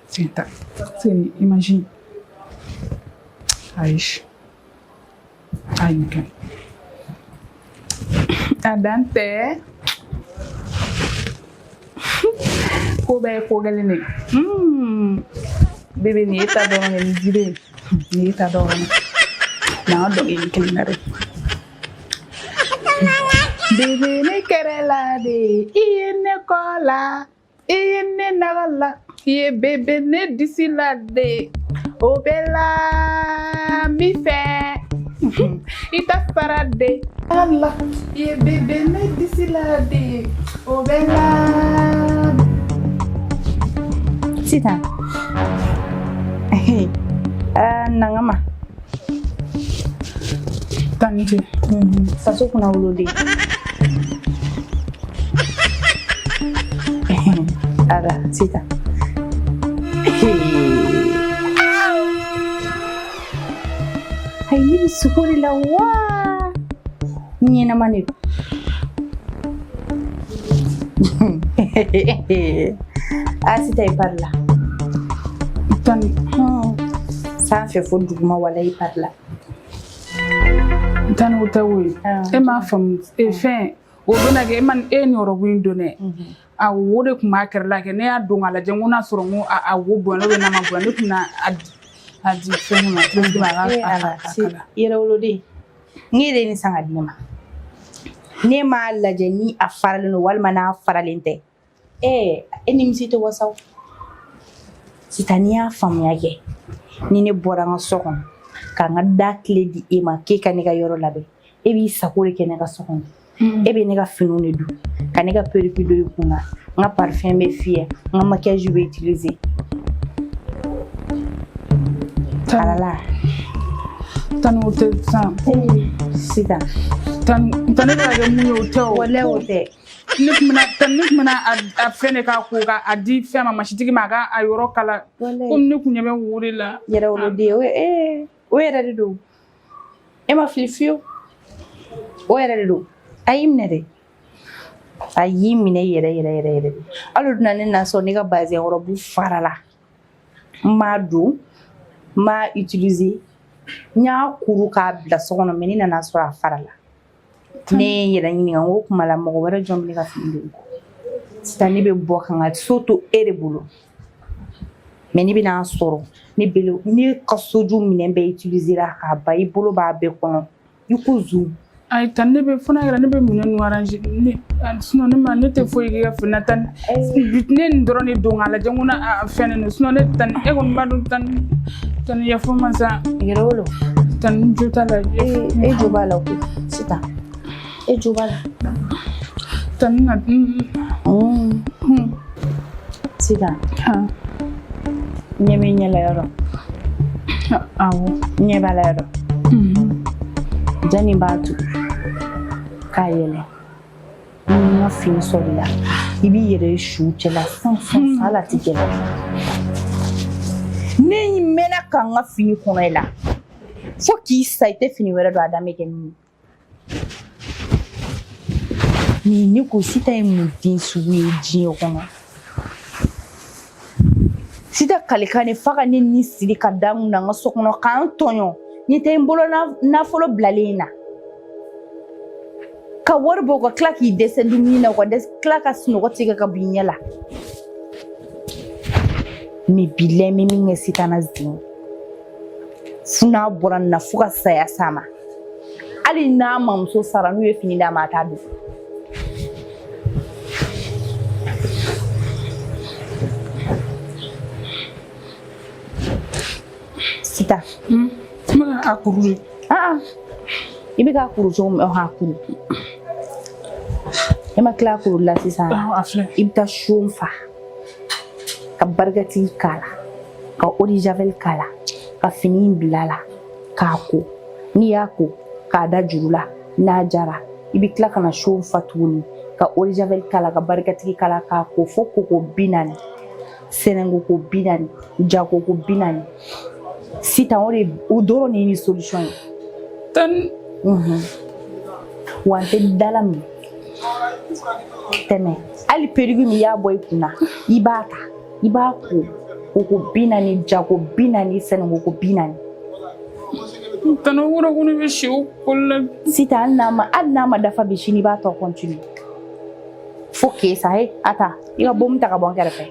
Senta. Você imagina. Aish. Ai, okay. Adante. Kobe kogalene. Bébé ni eta do ngel jide. Ni eta do. Na do ngel kelinare. Bébé ne kerela de. Iene kola. Iene nagala. Ye bébé ne disi la de. Obela mi fe. Ita farade. Allah. Ye bébé ne disi la de. Obela. Sita. Nangama. Tanji. Faso kuna ulodi. Aga, Sita. Hai ni sukuri la wa. Ni na mani. Sita iparla. Tan. Ça fait faux du moment wala iparla. Tan utawi. E ma fam e fin. O dona ge man e nyoro windo ne. A wode kuma kerla ke ne ya donga la jenguna sorongo a wo bona we na ma bona kuna adi fen ma trinki ma ga. Yera wolodi. Ngire ni sanga dima. Ne ma la jeni a faralo wal mana faralente. Eni msito wasaw. Sitania fam yake. Ni ne bora nga sokon. Ka nga dakle di ema ke ka ne ga yoro labe. Ebi sakore ke ne ga sokon. Ebe ne ga finu ne du. Ka ne ga perruque do yukuna. Nga parfum be fier. Nga maquillage be utiliser. Alala. Tan wote san. Sita. Tan ga ga mu yote Wala wote. Nik mana a fene ka ko ga adi fema mashitigi maga a yoro kala ni kunyeme wuri la yera wolodi o yera do e ma flifio o yera do ayimne de ayimne yera alo duna ne na so ni ga base yoro bu farala ma utiliser nya kuru ka bla so kono menina na so farala ne yera ni ngo kuma la mo wara jom ni ga findo stani be bo kan soto erebulo meni bina soro ni belo ni kasoju minen be utiliser ka ba ibolo ba be kono yukuzu ay tan ne be fona yera ne be munen warange ni suno ne ma ne te foyi ga fina tan ne ndoro ni donga la janguna fene no suno ne tan e gon badu tan ya foma sa yerolo tan juta la jobala ko sita jobala tan na sita nyeme nyela yoro awo nyebala yoro jani batu kayele ni fin sola ibi yere shu chela san sala tikela ni mena kan fin kono ela fo ki saite fini wera do adame ke ni ko sita mu din suwe jin kono sita kalikane faga ni siri ka damu na ngaso kono kan tonyo ni te mbolo na folo blalena ka warbo ko klaki desendu ni na ko des klaka sno ko tiga ka binyala mi bile mi minge sita na zin suna boran na fuka saya sama ali na mamso saranu ye fini da mata du sita ma akuru ibi ka kuru so mo hakuru ema kla kuru la sisa ibta shumfa ka bargati kala ka odi javel kala ka fini bilala ka ko ni yako ka da jurula na jara ibi kla kana shumfa tuni ka odi javel kala ka bargati kala ka ko foko ko binani senengo ko binani jago ko binani sita ore udoro ni solution tan wante dalam teme ali perigi mi ya boy kuna ibata ibako koko 40 jago 40 sɛnɛko ko 40 tano wuro kunu be shiw kolle sita hali n'a ma dafa bi sini b'a tɔ continue fo k'e sa he ata i ka bomu ta ka bɔ n kɛrɛfɛ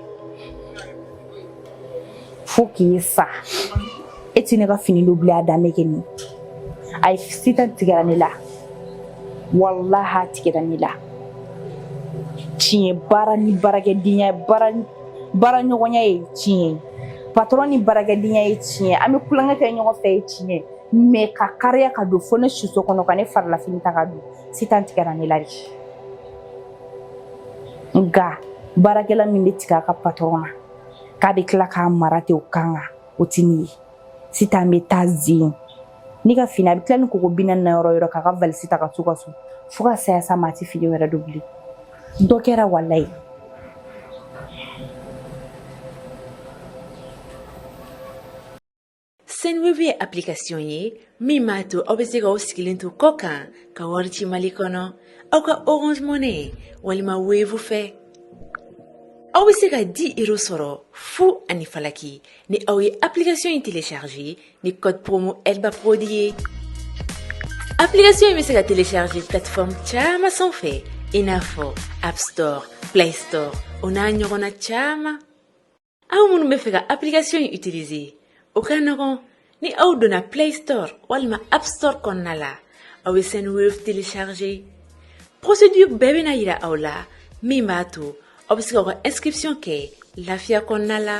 fo k'e sa e ti ne ka fini dɔ bila a danbe kɛ nin a ye sita tigɛra ne la wallahi a tigɛra ne la tiɲɛ baara ni baarakɛdenya baara ɲɔgɔnya ye tiɲɛ patron ni baarakɛdenya ye tiɲɛ an bɛ kulonkɛ kɛ ɲɔgɔn fɛ ye tiɲɛ mais ka kariya ka don fo ne suso kɔnɔ ka ne faralafini ta ka don sita tigɛra ne la de nka baarakɛla min bɛ tigɛ a ka patron na k'a bɛ tila k'a mara ten o kan kan o tɛ ne ye sitan bɛ taa zen n'i ka fini a bɛ tila ni koko 40 na yɔrɔ yɔrɔ k'a ka valise ta ka to ka so fo ka saya sa ma a tɛ fini wɛrɛ don bilen dɔ kɛra walayi Senwave ye application ye min b'a to aw bɛ se k'aw sigilen to kɔ kan ka wari ci Mali kɔnɔ aw ka Orange Money walima Wave fɛ aw bɛ se ka 10 € sɔrɔ fu ani falaki ni aw ye application in télécharger ni code promo Elba Prodi ye application in bɛ se ka télécharger plateforme caman sanfɛ i n'a fɔ App Store, Play Store o n'a ɲɔgɔnna caman aw minnu bɛ fɛ ka application in utiliser o ka nɔgɔn ni aw donna Play Store walima App Store kɔnɔna la aw bɛ Senwave télécharger procédure bɛɛ bɛna yira aw la min b'a to aw bɛ se k'aw ka inscription kɛ lafiya kɔnɔna la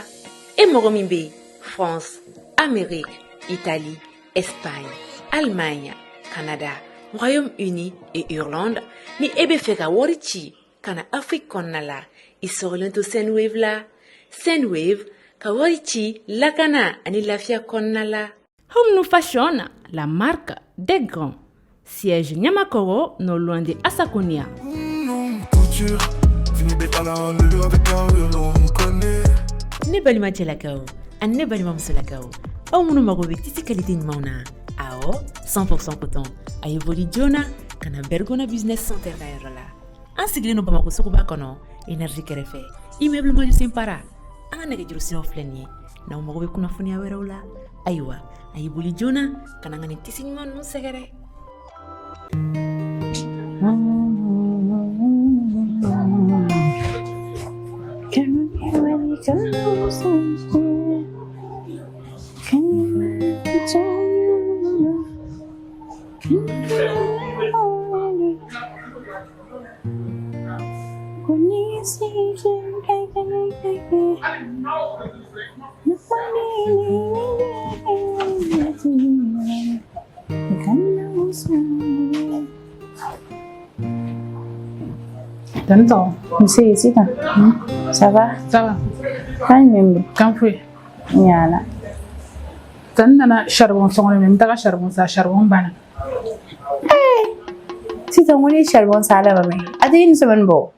e mɔgɔ min bɛ France, Amérique, Italie, Espagne, Allemagne, Canada, Royaume-Uni et Irlande ni e bɛ fɛ ka wari ci ka na Afrique kɔnɔna la i sɔgɔlen to Senwave la Senwave ka wari ci lakana ani lafiya kɔnɔna la. Home Fashion, la marque des grands. Siège Nyamakoro, non loin de Asakonia. Ne balima cɛlakaw ani ne balima musolakaw aw minnu mago bɛ tisi qualité ɲumanw na awɔ 100% coton a ye boli joona ka na Bergona Business Center ka yɔrɔ la an sigilen don Bamako suguba kɔnɔ énergie kɛrɛfɛ immeuble Malusin Para an ka nɛgɛjuru siraw filɛ nin ye n'aw mago bɛ kunnafoniya wɛrɛw la ayiwa a ye boli joona ka na n ka nin tisi ɲuman ninnu sɛgɛrɛ. Tantôt, monsieur ici ça va kan membe kan fue nyala tan nana charbon songone mem daga charbon sa charbon bana sitan wani charbon sala ba mai adi ni saban bo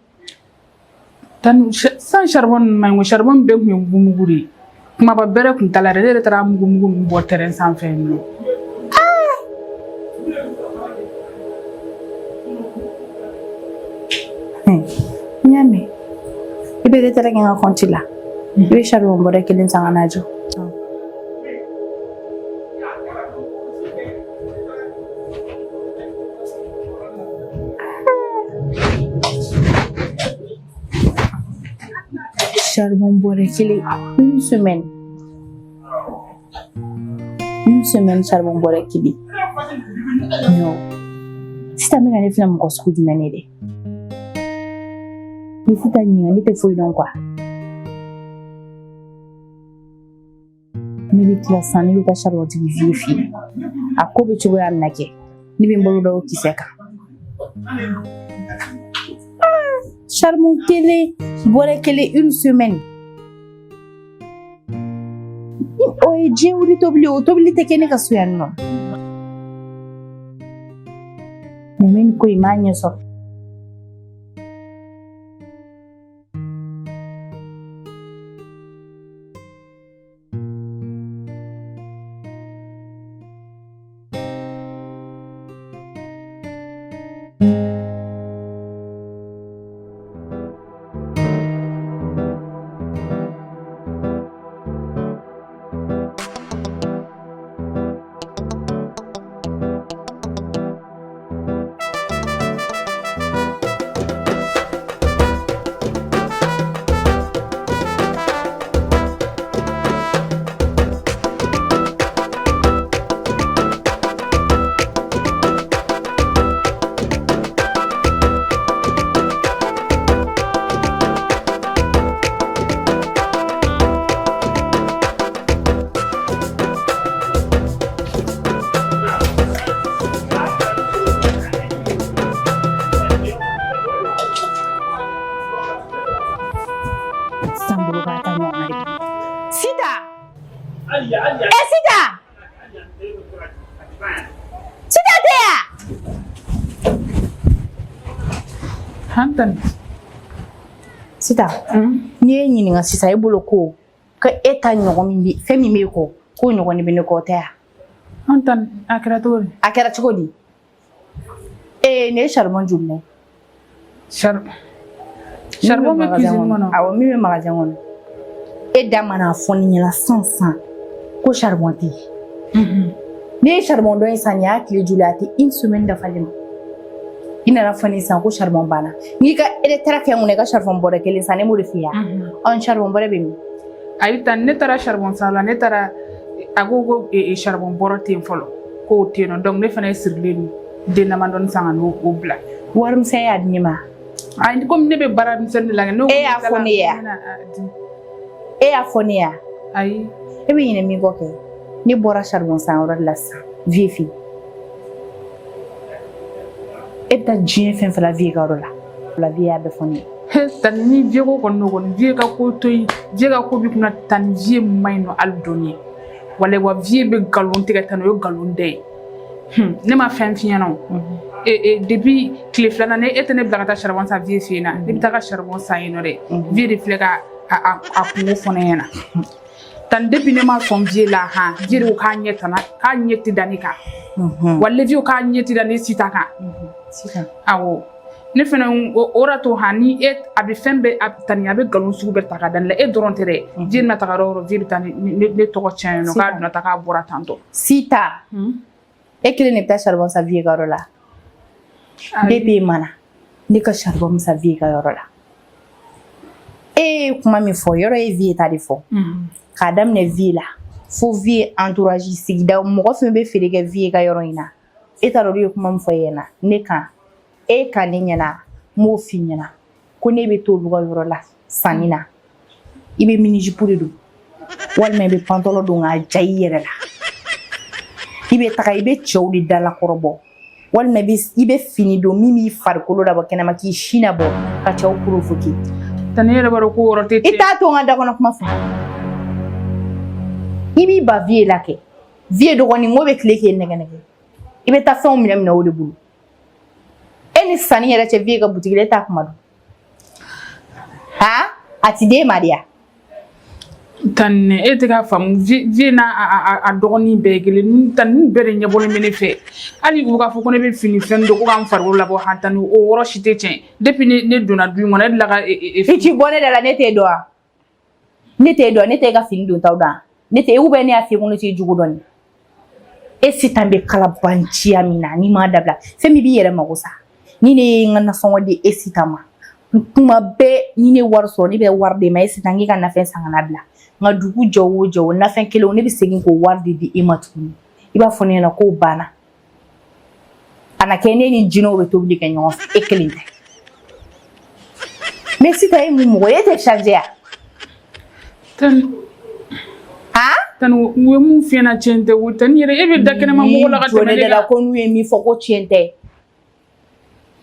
tan san charbon mai ngo charbon be ko ngumuguri kuma ba bere kun talare de tara mugumugu bo terrain sans fin no nyame ibe de tara nga konti la ibe charbon bo de kelin sanga najo charbon boré kili une semaine charbon boré kili no sita mina ne fina mko suku jumene de ni sita ni te foi non quoi ni bi classe ni bi ta charbon ti vie akobe chugo ya nake ni bi mbolo do kiseka charbon télé boré kele une semaine oye jeuli tobli tekene ka suyanno nemen ko imanya so Sita! Sita tɛ yan? Hantan. Sita, n'i ye ɲininka sisan e bolo ko e ta ɲɔgɔn min bɛ fɛn min bɛ kɔ k'o ɲɔgɔn de bɛ ne kɔ tɛ yan? Hantan a kɛra cogo di? A kɛra cogo di? Ne ye charbon joli ye? Charbon bɛ cuisine kɔnɔ. Awɔ, min bɛ magasin kɔnɔ. E da mana fɔ ne ɲɛna sisan ko charbon tɛ yen. Ne ye charbon dɔ in san, nin y'a tile joli a tɛ une semaine dafalen ma. I nana fɔ ne sisan ko charbon banna. N'i ka électeur kɛ mun na i ka charbon bɔrɛ kelen san ne m'o de f'i ye. Charbon bɔrɛ bɛ min? Ayi tan ne taara charbon san la, ne taara a ko charbon bɔrɛ tɛ yen fɔlɔ k'o tɛ yen nɔ, donc ne fana ye sirilen den damadɔni san ka n'o bila. Warimisɛn y'a di ne ma. Ayi komi ne bɛ baara misɛnnin de la kɛ. E y'a fɔ ne ye wa? E y'a fɔ ne ye wa? Ayi. E bɛ ɲinɛ min kɔ kɛ? Ne bɔra charbon san yɔrɔ de la sisan, vieux fille. E bɛ taa diɲɛ fɛn fɛn la vieux ka yɔrɔ la. La vieux y'a bɛɛ fɔ ne ye. Tani ni vieux ko kɔni no kɔni vieux ka ko to yen, vieux ka ko bi kunna tani vieux man ɲi nɔ hali dɔɔni. Walayi wa vieux bɛ nkalon tigɛ tan o ye nkalon da ye. Ne ma fɛn f'i ɲɛna o. Depuis tile filanan e tɛ ne bila ka taa charbon san vieux fɛ yen na, ne bɛ taa ka charbon san yen nɔ dɛ. Vieux de filɛ ka a kungo fɔ ne ɲɛna. Tan depuis ne ma sɔn vieux la han, vieux de ko k'a ɲɛ tana, k'a ɲɛ tɛ da ne kan. Walayi vieux k'a ɲɛ tɛ da ne Sita kan. Awɔ. Ne fana o de to han ni a bɛ fɛn bɛɛ tani a bɛ nkalon sugu bɛɛ ta ka da ne la e dɔrɔn tɛ dɛ. Vieux bɛna taga yɔrɔ o yɔrɔ vieux bɛ taa ne tɔgɔ tiɲɛ yen nɔ k'a donna ta k'a bɔra tantɔ. Sita. E kelen de bɛ taa charbon san vieux ka yɔrɔ la. Depuis mana ne ka charbon san vieux ka yɔrɔ la. E ye kuma min fɔ yɔrɔ ye vieux ta de fɔ. K'a daminɛ vieux la fo vieux entourage sigida mɔgɔ fɛn bɛ feere kɛ vieux ka yɔrɔ in na. E t'a dɔn olu ye kuma min fɔ e ɲɛna ne kan. E ka ne ɲɛna n m'o f'i ɲɛna ko ne bɛ to olu ka yɔrɔ la sanni na. I bɛ mini jupe de don walima i bɛ pantalon don k'a ja i yɛrɛ la. I bɛ taga i bɛ cɛw de dalakɔrɔbɔ walima i bɛ fini don min b'i farikolo labɔ kɛnɛma k'i sin labɔ ka cɛw provoquer. Tani yɛrɛ b'a dɔn ko yɔrɔ tɛ ten. I t'a to n ka da kɔnɔ kuma fɛ. I b'i ba vieux la kɛ vieux dɔgɔnin n ko bɛ tile k'e nɛgɛ nɛgɛ i bɛ taa fɛnw minɛ o de bolo. E ni sanni yɛrɛ cɛ vieux ka boutique la e t'a kuma dɔn. A ti d'e ma de wa? Tani e tɛ k'a faamu vieux n'a dɔgɔnin bɛɛ ye kelen tani bɛɛ de ɲɛbɔlen bɛ ne fɛ hali u k'a fɔ ko ne bɛ fini fɛn dɔ ko k'an farikolo labɔ han tani o yɔrɔ si tɛ tiɲɛ depuis ne donna du in kɔnɔ e de la ka. I ti bɔ ne da la ne t'e dɔn wa? Ne t'e dɔn ne t'e ka fini don taw dɔn ne t'e ou bien ne y'a f'i ye ko ne t'i jugu dɔn. E Sita bɛ kalabanciya min na n'i m'a dabila fɛn min b'i yɛrɛ mago sa ni ne ye n ka nasɔngɔ di e Sita ma tuma bɛɛ ni ne wari sɔrɔ ne bɛ wari de ma e Sita n k'i ka nafɛn san ka na bila n ka dugu jɔ o jɔ o nafɛn kelen ne bɛ segin k'o wari de di e ma tuguni i b'a fɔ ne ɲɛna k'o banna a na kɛ ne ni jinɛw bɛ tobili kɛ ɲɔgɔn fɛ e kelen tɛ mais Sita e mun mɔgɔ ye e tɛ changer ya? Tani u ye mun f'i ɲɛna tiɲɛ tɛ o tani yɛrɛ e bɛ da kɛnɛma mɔgɔ la ka tɛmɛ ne kan. Ko n'u ye min fɔ ko tiɲɛ tɛ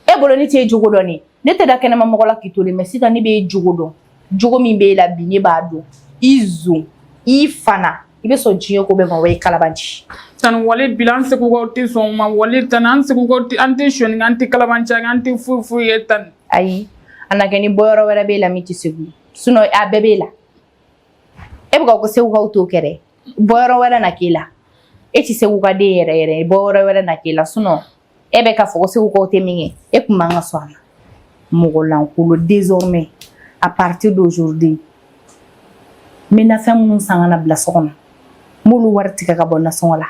e bolo ne t'e jogo dɔn ne tɛ da kɛnɛma mɔgɔ la k'i to mais Sita ne b'e jogo dɔn jogo min b'e la bi ne b'a dɔn i zon i fana i bɛ sɔn diɲɛ ko bɛɛ ma wa i kalabanci. Tani wale bila an segukaw tɛ sɔn o ma wale tani an segukaw an tɛ sɔnni an tɛ kalabanci an tɛ foyi foyi ye tani. Ayi a na kɛ ni bɔyɔrɔ wɛrɛ b'e la min tɛ Segu sinon a bɛɛ b'e la e bɛ ka ko segukaw t'o kɛ dɛ bɔyɔrɔ wɛrɛ na k'e la e tɛ Segu ka den yɛrɛ yɛrɛ bɔyɔrɔ wɛrɛ na k'e la sinon e bɛ ka fɔ ko segukaw tɛ min kɛ e tun man ka sɔn a ma mɔgɔ lankolon désormais à partir d'aujourd'hui n bɛ nafɛn minnu san ka na bila so kɔnɔ n b'olu wari tigɛ ka bɔ nasɔngɔ la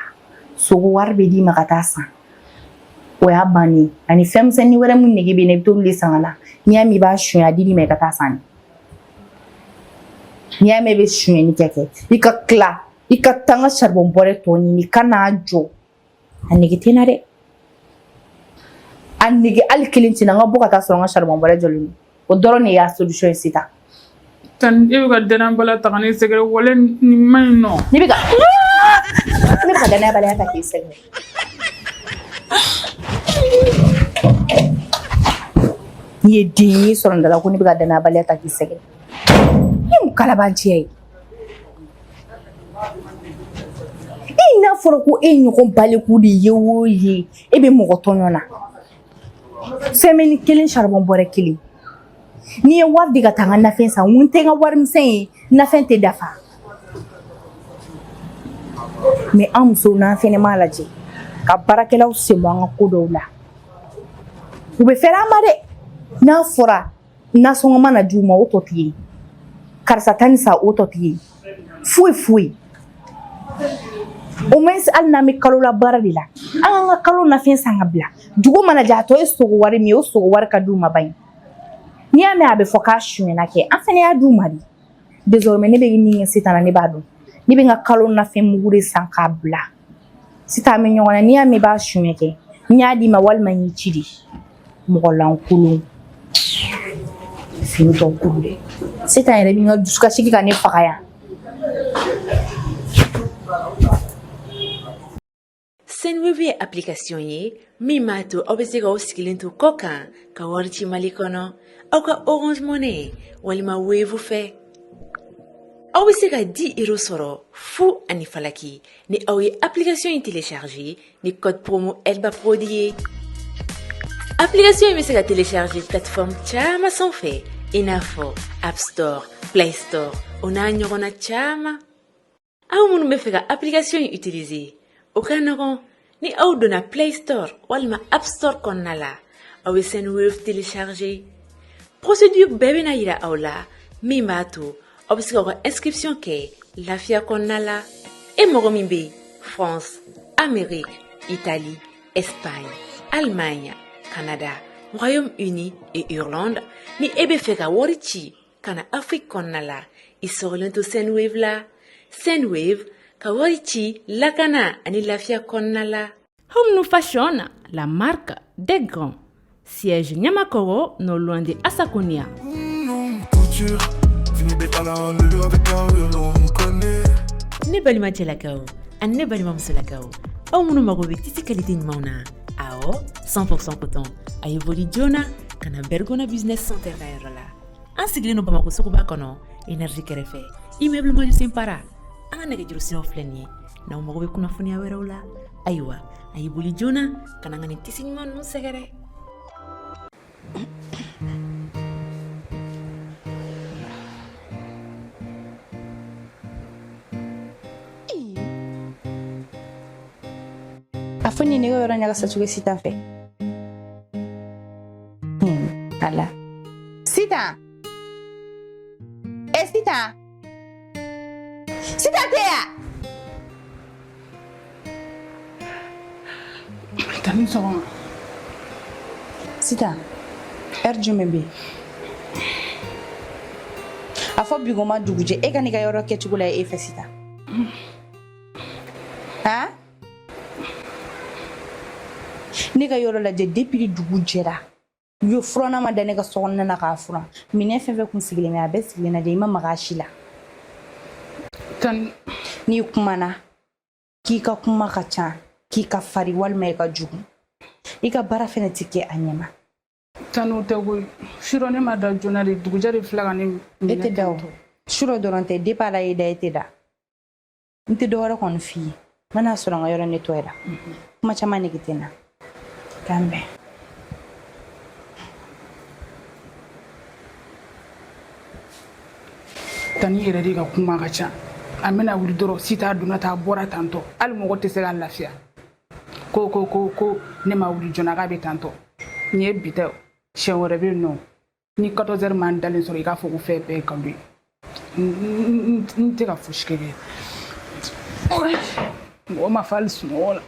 sogo wari bɛ d'i ma ka taa san o y'a bannen ani fɛn misɛnnin wɛrɛ mun nege bɛ na i bɛ t'olu de san ka na n'i y'a mɛn i b'a suɲɛ a di ma i ka taa san n'i y'a mɛn i bɛ suɲɛni kɛ i ka tila i ka taa n ka charbon bɔrɛ tɔ ɲini ka n'a jɔ a nege tɛ n na dɛ a nege hali kelen tɛ n na n ka bɔ ka taa sɔrɔ n ka charbon bɔrɛ jɔlen don o dɔrɔn de y'a solution ye Sita. Tani e bɛ ka danayabaliya ta ka ne sɛgɛrɛ wale nin man ɲi nɔ. Ne bɛ ka danayabaliya ta k'i sɛgɛrɛ. N'i ye den ye sɔrɔ n da la ko ne bɛ ka danayabaliya ta k'i sɛgɛrɛ. Ni mun kalabanciya ye. E n'a fɔra ko e ɲɔgɔn baliku de ye o ye e bɛ mɔgɔ tɔɲɔ na semaine kelen charbon bɔrɛ kelen n'i ye wari di ka taa n ka nafɛn san n tɛ n ka warimisɛn ye nafɛn tɛ dafa mais an musow n'an fɛnɛ m'a lajɛ ka baarakɛlaw sen bɔ an ka ko dɔw la u bɛ fɛrɛ an ma dɛ n'a fɔra nasɔngɔ mana di u ma o tɔ tɛ ye karisa ta nin sa o tɔ tɛ ye foyi au moins hali n'an bɛ kalo la baara de la an k'an ka kalo nafɛn san ka bila dugu mana jɛ a tɔ ye sogo wari min ye o sogo wari ka di u ma ba in n'i y'a mɛn a bɛ fɔ k'a suɲɛna kɛ an fɛnɛ y'a di u ma de désormais ne bɛ min kɛ sisan ne b'a dɔn ne bɛ n ka kalo nafɛn mugu de san k'a bila sisan an bɛ ɲɔgɔn na n'i y'a mɛn i b'a suɲɛ kɛ n y'a d'i ma walima n y'i ci de mɔgɔ lankolon fini tɔ kulu dɛ sisan yɛrɛ bɛ n ka dusukasigi ka ne faga yan. Sendwave ye application ye min b'a to aw bɛ se k'aw sigilen to kɔ kan ka wari ci Mali kɔnɔ aw ka Orange Money walima Wave fɛ. Aw bɛ se ka 10 € sɔrɔ fu ani falaki ni aw ye application in télécharger ni code promo Elba Prodi ye. Application in bɛ se ka télécharger plateforme caman sanfɛ i n'a fɔ App Store, Play Store o n'a ɲɔgɔnna caman. Aw minnu bɛ fɛ ka application in utiliser o ka nɔgɔn ni aw donna Play Store walima App Store kɔnɔna la aw bɛ Sendwave télécharger. Procédure bɛɛ bɛna yira aw la min b'a to aw bɛ se k'aw ka inscription kɛ lafiya kɔnɔna la. E mɔgɔ min bɛ France, Amérique, Italie, Espagne, Allemagne, Canada, Royaume-Uni et Irlande ni e bɛ fɛ ka wari ci ka na Afrique kɔnɔna la i sɔgɔlen to Sendwave la. Sendwave ka wari ci lakana ani lafiya kɔnɔna la. Home Fashion, la marque des grands. Siège Nyamakoro, non loin de Asakonia. Ne balima cɛlakaw ani ne balima musolakaw aw minnu mago bɛ tisi qualité ɲumanw na awɔ 100% coton a ye boli joona ka na Bergona Business Center ka yɔrɔ la an sigilen don Bamako suguba kɔnɔ énergie kɛrɛfɛ immeuble Malusin Para an ka nɛgɛjuru siraw filɛ nin ye n'aw mago bɛ kunnafoniya wɛrɛw la ayiwa a ye boli joona ka na n ka nin tisi ɲuman ninnu sɛgɛrɛ. A fɔ ni nɛgɛ yɔrɔ ɲagasa cogo Sitan fɛ ala Sitan Sitan Sitan tɛ yan Tani sɔgɔma Sitan heure jumɛn bɛ yen a fɔ bigoma dugujɛ e ka n'i ka yɔrɔ kɛcogo la e fɛ Sitan han ne ka yɔrɔ lajɛ depuis dugu jɛra u ye furanna ma da ne ka sokɔnɔna na k'a furan minɛn fɛn fɛn kun sigilen bɛ a bɛɛ sigilen lajɛ i ma maga a si la n'i kumana k'i ka kuma ka ca k'i ka fari walima i ka jugu i ka baara fɛnɛ tɛ kɛ a ɲɛma Tani o tɛ koyi surɔ ne ma da joona de dugujɛ de filɛ ka ne minɛ e tɛ da o surɔ dɔrɔn tɛ depuis ala ye da e tɛ da n tɛ dɔwɛrɛ kɔni f'i ye n mana sɔrɔ n ka yɔrɔ nettoyer la kuma caman nege tɛ n na k'an bɛn Tani yɛrɛ de ka kuma ka ca a bɛna wuli dɔrɔn Sitan donna ta bɔra tantɔ hali mɔgɔ tɛ se ka lafiya ko ne ma wuli joona k'a bɛ tantɔ nin ye bi tɛ siɲɛ wɛrɛ bɛ yen nɔ ni 14 heures m'an dalen sɔrɔ i k'a fɔ ko fɛn bɛɛ ye kalo ye n tɛ ka fosi kɛ mɔgɔ ma fɔ hali sunɔgɔ la.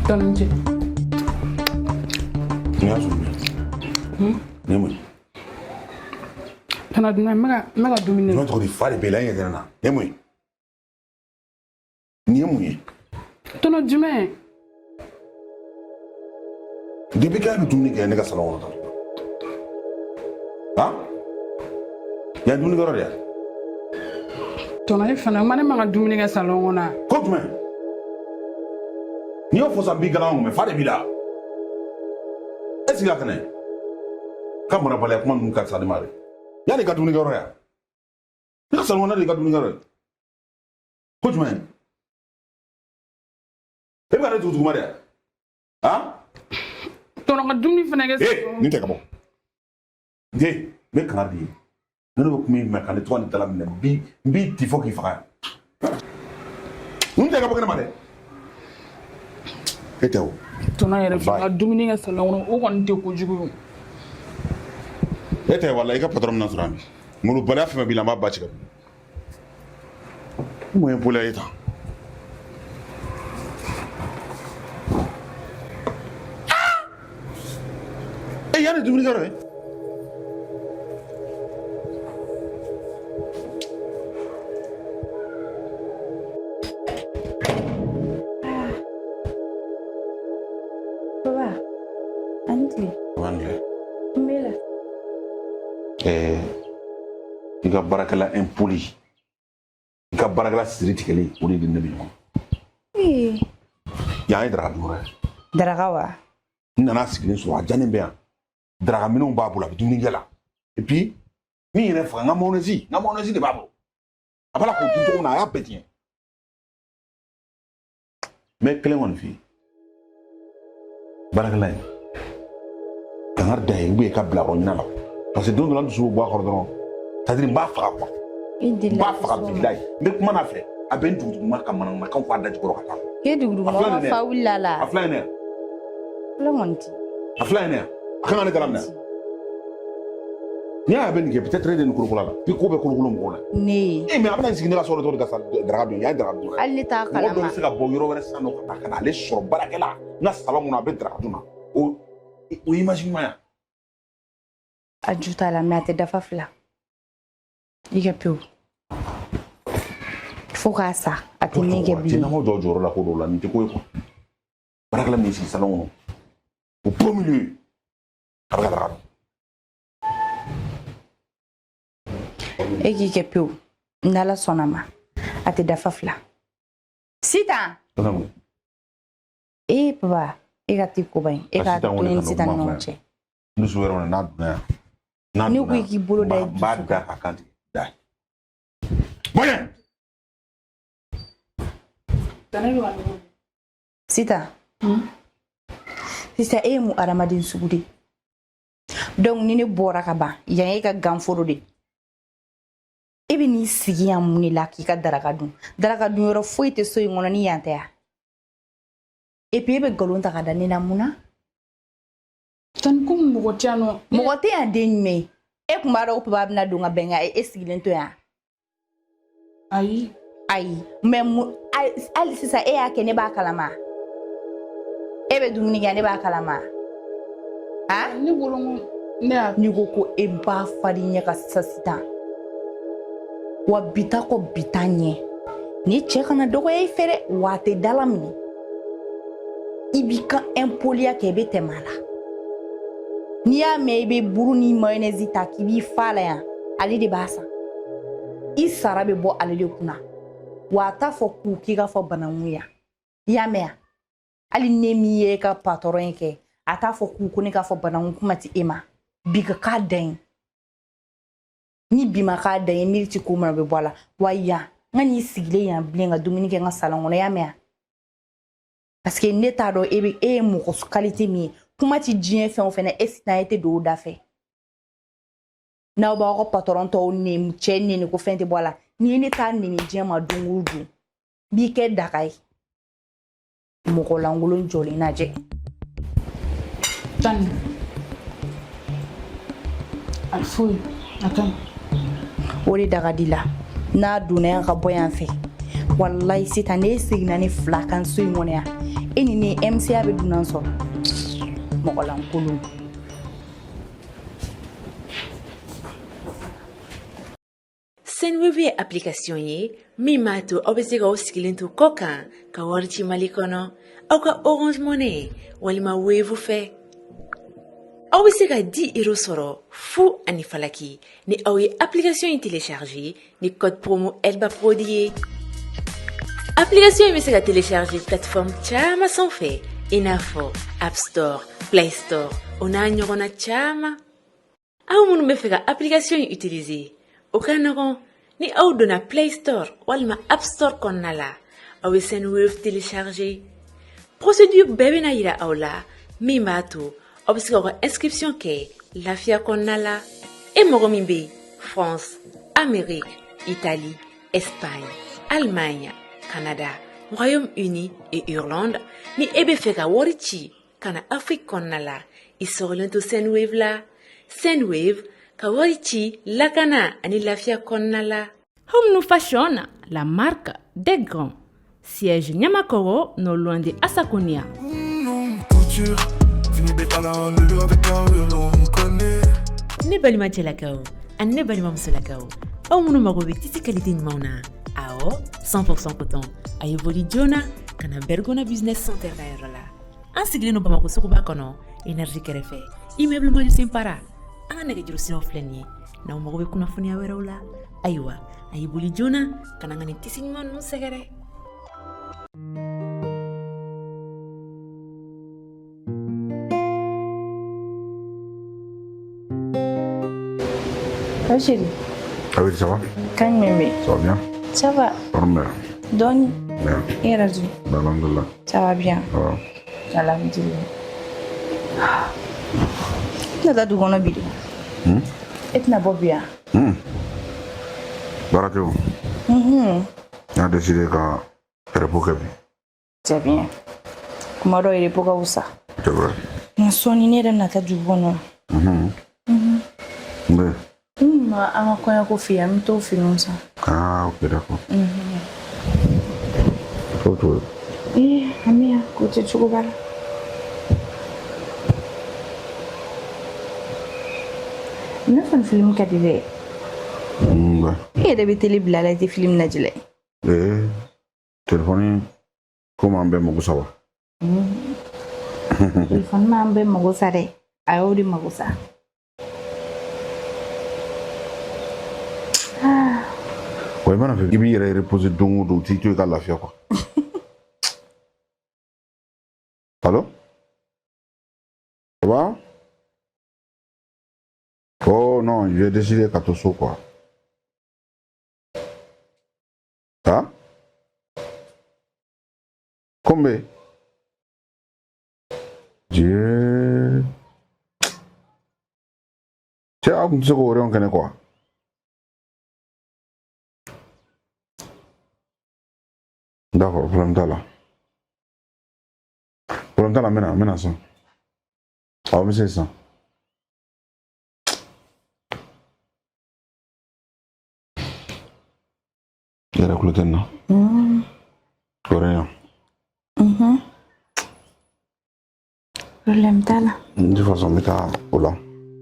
Tonje. Nemu. Tana duna mega dumine. Non to di fare bela yega na. Nemu. Nemu. Tana jume. Depuis quand tu me dis que salon ha? Ya dumuni garo ya? Tana fana mane maga dumine ga salon na. Ko jume? Ni o fosa bi galan me fare bila. Est-ce que kana? Ka mona bale kuma mun ka sa de mare. Ya ni ka dumuni garo ya? Ni salon na de ka dumuni garo. Ko jume? E ba na tu mare. Ha? Tona ka dumuni fana ga salon. Ni te ka bo. Ye, me kana di. Ne ko mi me kana to ni tala mi bi ti fo ki fa. Ni te ka bo kana mare. Eteo. Tona yere fa dumuni ga salon o kon te ko jugu. Eteo wallahi ka patron na surami. Mulu bala fa bi la ma ba ci ga. Mo en pula eta. E yana dumuni garo e. I ka barakala impoli I ka barakala siri tigɛli o de ne bɛ ɲɔgɔn yan ye daraka dun daraka wa n nana sigilen sɔrɔ a jannen bɛ yan daraka minɛnw b'a bolo a bɛ dumuni kɛ la et puis min yɛrɛ faga n ka mayonnaise de b'a bolo a b'a la k'o dun cogo min na a y'a bɛɛ tiɲɛ mais kelen kɔni f'i ye barakala in kangari da ye ou bien i ka bila o ɲina la parce que don dɔ la n dusu bɛ bɔ a kɔrɔ dɔrɔn c'est-à-dire n b'a faga quoi n b'a faga bilayi n bɛ kuma n'a fɛ a bɛ n dugutuguma ka manamanakanw fɔ a da jukɔrɔ ka taa k'e dugutuguma fa wulila la a fila ye ne yan fila kɔni ti a fila ye ne yan a kan ka ne kala minɛ n'i y'a bɛ nin kɛ peut-être e de nin kolokolo la bi ko bɛ kolokolo mɔgɔw la ne mais a bɛna sigi ne ka so dɔ de ka sa daraka dun yan ye daraka dun hali ne t'a mɔgɔ kalama dɔ bɛ se ka bɔ yɔrɔ wɛrɛ san dɔ ka taa ka na ale sɔrɔ baarakɛla n ka salon kɔnɔ a bɛ daraka dun na o image ɲuman yan a ju t'a la mais a tɛ dafa fila i kɛ pewu fo k'a sa a tɛ min kɛ bilen tinamaw jɔ jɔyɔrɔ la ko dɔw la nin tɛ ko ye quoi baarakɛla min sigi salon kɔnɔ o beau milieu a bɛ ka daraka dun e k'i kɛ pewu n'ala sɔnna ma a tɛ dafa fila sitan papa e ka t'i koba in e ka to ni sitan ni ɲɔgɔn cɛ n dusu wɛrɛ kɔnɔ n'a donna yan ni ko i k'i bolo da i b'a da a kan tigɛ da bonya sitan sisan e ye mun adamaden sugu de donc ni ne bɔra ka ban yan e ka ganforo de e bɛ n'i sigi yan mun de la k'i ka daraka dun yɔrɔ foyi tɛ so in kɔnɔ ni yan tɛ yan et puis e bɛ nkalon ta ka da ne na mun na tan ko mɔgɔ tɛ yan nɔ mɔgɔ tɛ yan den jumɛn e tun b'a dɔn ko papa bɛna don ka bɛn ka e sigilen to yan ayi mais hali sisan e y'a kɛ ne b'a kalama e bɛ dumuni kɛ ne b'a kalama ne bolo ne y'a n'i ko ko e b'a fari ɲɛ ka sisan wa bita kɔ bita ɲɛ ni cɛ kana dɔgɔya i fɛ dɛ wa a tɛ dala minɛ i b'i ka impoliya kɛ i bɛ tɛmɛ a la n'i y'a mɛn i bɛ buru ni mayonnaise ta k'i b'i fa la yan ale de b'a san i sara bɛ bɔ ale de kunna wa a t'a fɔ k'i ka fɔ bananku yan i y'a mɛn yan hali ne min ye e ka patron ye kɛ a t'a fɔ ko ne k'a fɔ bananku kuma tɛ e ma bi ka k'a dan ye ni bi ma k'a dan ye miiri tɛ ko mana bɛ bɔ a la wa yan n ka n'i sigilen yan bilen ka dumuni kɛ n ka salon kɔnɔ i y'a mɛn yan parce que ne t'a dɔn e ye mɔgɔ qualité min ye kuma tɛ diɲɛ fɛn o fɛn na e sitan e tɛ don o da fɛ n'aw b'aw ka patron tɔw nɛni cɛ nɛni ko fɛn tɛ bɔ a la n'i ye ne t'a nɛni diɲɛ ma don o don b'i kɛ daga ye mɔgɔ lankolon jɔlen lajɛ tan a foyi a kan o de daga di la n'a donna yan ka bɔ yan fɛ wallahi sitan ne seginna ni fila kan so in kɔnɔ yan e ni ne MCA bɛ dunan sɔrɔ mɔgɔ lankolon. Sendwave ye application ye min b'a to aw bɛ se k'aw sigilen to kɔ kan ka wari ci Mali kɔnɔ aw ka Orange Money walima Wave fɛ. Aw bɛ se ka 10 € sɔrɔ fu ani falaki ni aw ye application in télécharger ni code promo Elba Prodi ye. Application in bɛ se ka télécharger plateforme caman sanfɛ i n'a fɔ App Store, Play Store o n'a ɲɔgɔnna caman. Aw minnu bɛ fɛ ka application in utiliser o ka nɔgɔn ni aw donna Play Store walima App Store kɔnɔna la aw bɛ Sendwave télécharger. Procédure bɛɛ bɛna yira aw la min b'a to aw bɛ se k'aw ka inscription kɛ lafiya kɔnɔna la. E mɔgɔ min bɛ France, Amérique, Italie, Espagne, Allemagne, Canada, Royaume-Uni et Irlande ni e bɛ fɛ ka wari ci ka na Afrique kɔnɔna la i sɔgɔlen to Sendwave la. Sendwave ka wari ci lakana ani lafiya kɔnɔna la. Home Fashion, la marque des grands. Siège Nyamakoro, non loin de Asakonia. Ne balima cɛlakaw ani ne balima musolakaw aw minnu mago bɛ tisi qualité ɲumanw na awɔ 100% coton a ye boli joona ka na Bergona Business Center ka yɔrɔ la. An sigilen don Bamako suguba kɔnɔ énergie kɛrɛfɛ immeuble Majusin Para. An ka nɛgɛjuru siraw filɛ nin ye n'aw mago bɛ kunnafoniya wɛrɛw la ayiwa a ye boli joona ka na n ka nin tisi ɲuman ninnu sɛgɛrɛ. Oh chérie. Ah oui, ça va? Quand mémé. Ça va bien? Ça va. Parle-moi. Donne. Bien. Et Razou. Alhamdulillah. Ça va bien. Ça va. Alhamdulillah. Tu as du bon bidon. Et tu n'as pas bien. Barakeo. J'ai décidé qu'à faire pour Kevin. C'est bien. Comment il est pour ça? C'est vrai. Je suis né dans la du bon. Oui. Ah, ok, d'accord. Faut Amia, côté Chouba. Il a fait un film qui a dit. Il a été libéré des films Najile. Téléphone, comment on peut me savoir? Téléphone, on peut me savoir. Ayo magusa. Ouais, mais on fait qu'il reposer donc au titre de la fière quoi. Allô? Ça va? Oh non, j'ai décidé qu'à tout ça quoi. Hein? Combien? Dieu. Tu as un petit peu on connaît quoi? D'accord, problème là. Problème là, maintenant ça. Ah, mais c'est ça. Il y a la couleur là. Coréen. Problème là. De toute façon, mais t'as là.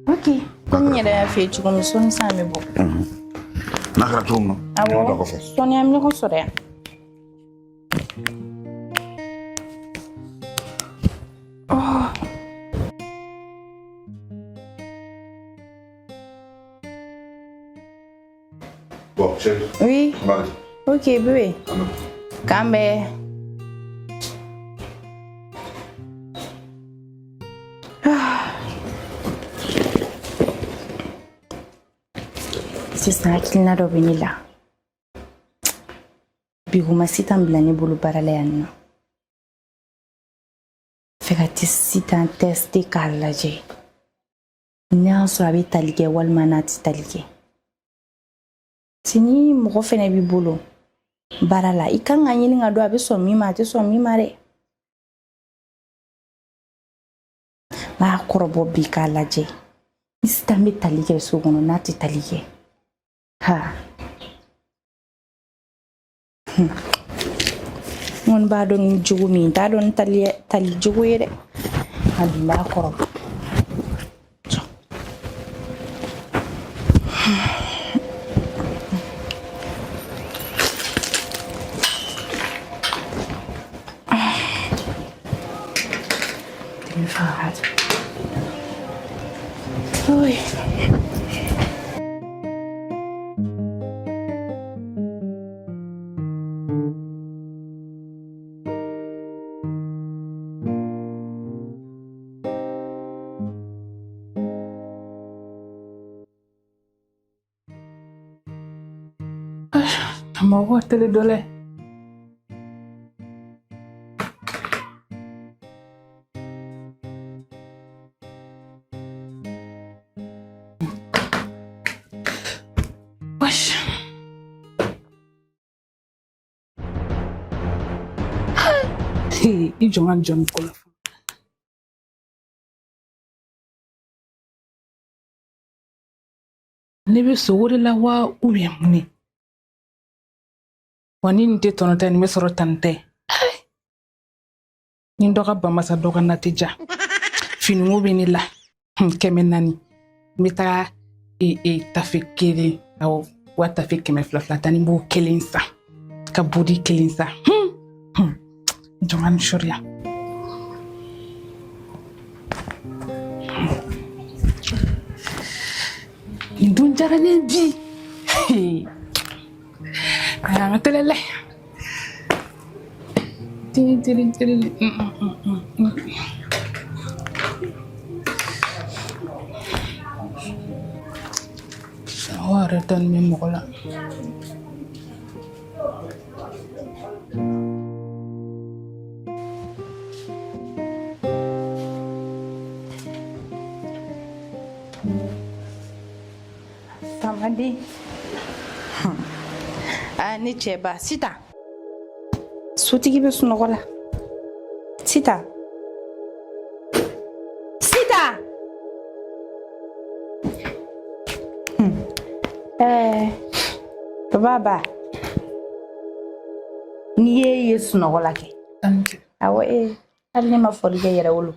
Ok. Comme il y a fait, tu comme son ça mais bon. Nakara tourne. Ah bon? Sonia me le soria. Bon, chérie. Oui. Vas-y. Ok, bébé. Cambe. Sisan hakilina dɔ bɛ ne la biguma sitan bila ne bolo baara la yan nɔ fɛ ka sitan teste k'a lajɛ n'a y'a sɔrɔ a bɛ tali kɛ walima n'a tɛ tali kɛ ni mɔgɔ fɛnɛ b'i bolo baara la i kan ka ɲini ka dɔn a bɛ sɔn min ma a tɛ sɔn min ma dɛ n b'a kɔrɔbɔ bi k'a lajɛ ni sitan bɛ tali kɛ so kɔnɔ n'a tɛ tali kɛ ha Mon ba don jugu min ta don tali jugu yede Allah koro Oi. Mau tele dole. Wash. I jonga jom kola. Ne be sogore la wa uye muni. Wani nte tonota ni mesoro tante. Ni ndoka bamasa doka natija. Fini ngobe ni la. Keme nani. Mita tafe kele. Au wa tafe keme flaflata ni mbo kelinsa. Ka budi kelinsa. Jongan shoria. Indun jara ne bi. Ayang telele. Tiri. Sawara tan mi mola. Tamadi. Ni cheba sita. Sutigi be sunoko la. Sita. Sita. Baba. Ni ye sunoko la ke. Awo ali ma fori ke yere wulu.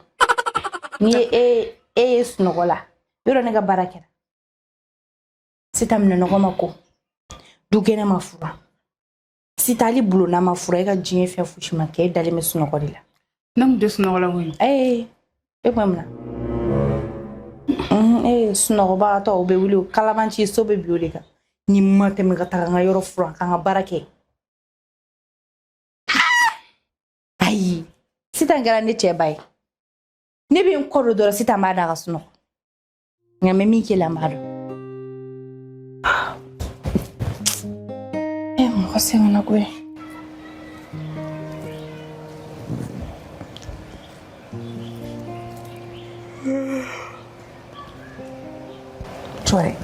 Ni ye sunoko la. Yoro ne ga baraka. Sita mne noko mako. Dugena mafura. Sita ali bulo na mafura ka jinye fe fushima ke dali me sunoko la. Nam de sunoko la wi. Mwemna. Sunoko ba to be wuli kalamanchi so be biolika. Ni mate me gata nga yoro fura nga barake. Ai. Sita ngara ne chebai. Ne bi nkodo dora sita ma da ga sunoko. Nga me mi ke la mado. Você não aguenta. Chore.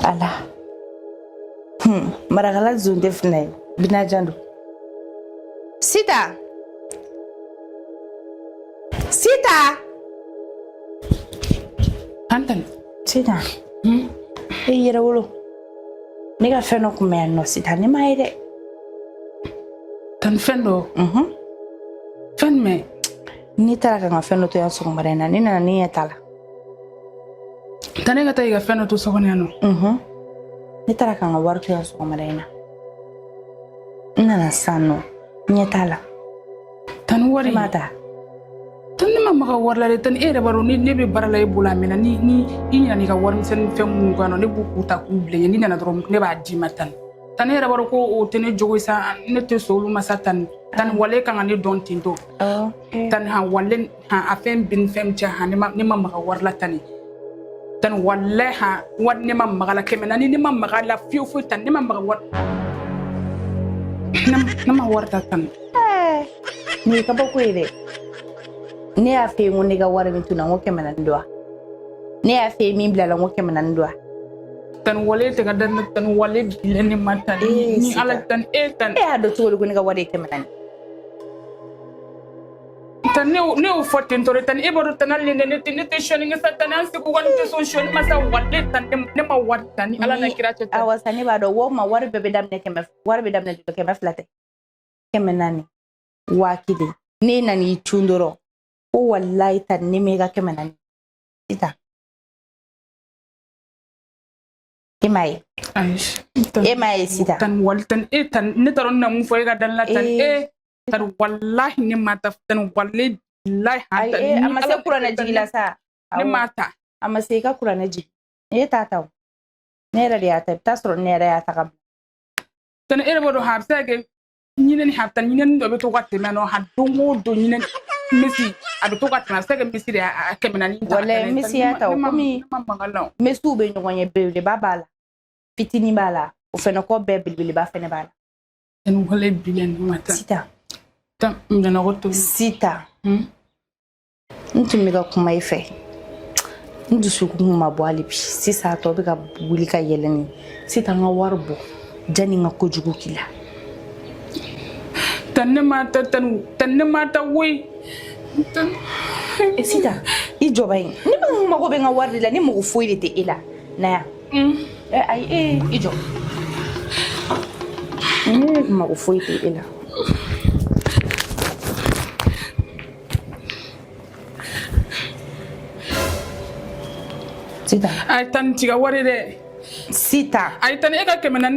Ala. Maragala zunde fnai. Binajando. Sita. Sita. Antan. Sita. Yera wolo. Nega feno kuma no sita ni maire. Tan fendo. Fen me. Ni tara ka feno to yaso marena ni na ni etala. Tanega tayiga feno to sokoneno. Ni tara ka war to yaso marena. Nana sano. Ni etala. Tan wari mata. Tan ne mama warla le tan era baro ni be barala e bula mina ni ina ni ka war misen fem ngano ne bu kuta ku ble ni na drom ne ba di matan tan era baro ko o tene jogo sa ne te solu masatan tan wale kan ne don tinto tan ha wale ha afem bin fem cha ha ne mama warla tani tan wale ha wad ne mama la kemena ni mama la fiu tan ne mama war nama warta tan ni ka ba ko ide ne a fe ngone ga wara mitu na ngoke manandwa ne a fe mi bla la ngoke manandwa tan wale te ga dan tan wale bileni matan ni ala tan tan ado to go ga wale ke manan tan ne o fotin to tan e baro tan le ne te shoni ngi satan an se ko wan te so shoni masa walle tan ne ma war tan ala na kira ce awa sani ba do wo ma war bebe dam ne keme war be dam ne to keme flate keme nani wakide ne nani tundoro o wallahi tan ne mega keme nani ita emai sita tan wal tan e tan ne taron na mu foy ga dan la tan e tan wallahi ne mata tan walle billahi hata ni amma sai kurana jigila sa ne mata amma sai ka kurana ji e tata ne ra ya ta tasro ne ra ya ta kam tan e bodo habsa ke nyinen hatan nyinen do be to watte meno ha dongo do nyinen mesi abe to watte na sege mesi de akemena ni wala mesi ya ta komi mesu be nyonye be de babala fitini bala o fena ko be bilbili ba fena bala en wala bilen mata sita tam ndana goto sita ntumika kuma ife ndusu kuma bwali bi sisa to be ka buli ka yeleni sita nga warbo jani nga kojugu kila tanne mata woi sita i jobai ni ba ma go be nga wardi la ni mo foire te ela na ya ijo ni ma go foire te ela sita ay tan tiga wari de sita ay tan e ka kemena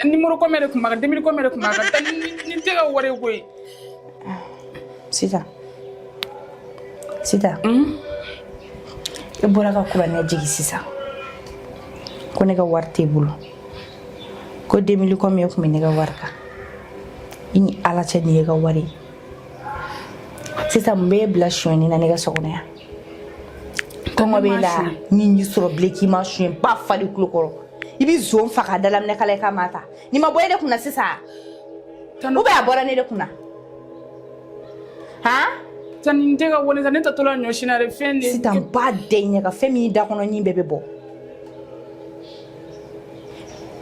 numéro ko mere kuma ga 2000 ko mere kuma ga tan ni tiga wari goy sita e bora ka kula ne jigi sisa ko ne ga warte bulu ko 2000 ko me ko me ne ga warka ini ala cha ne ga wari sita mbe bla shoni na ne ga sokona ya kongo bela ni soro bleki ma shuen ba fali klokoro ibi zon faka dalam ne kala ka mata ni ma boye de kuna sisa ube abora ne de kuna ha tan ndega woni tan ta tola nyoshina re fendi sita ba de nya ka femi da kono ni bebe bo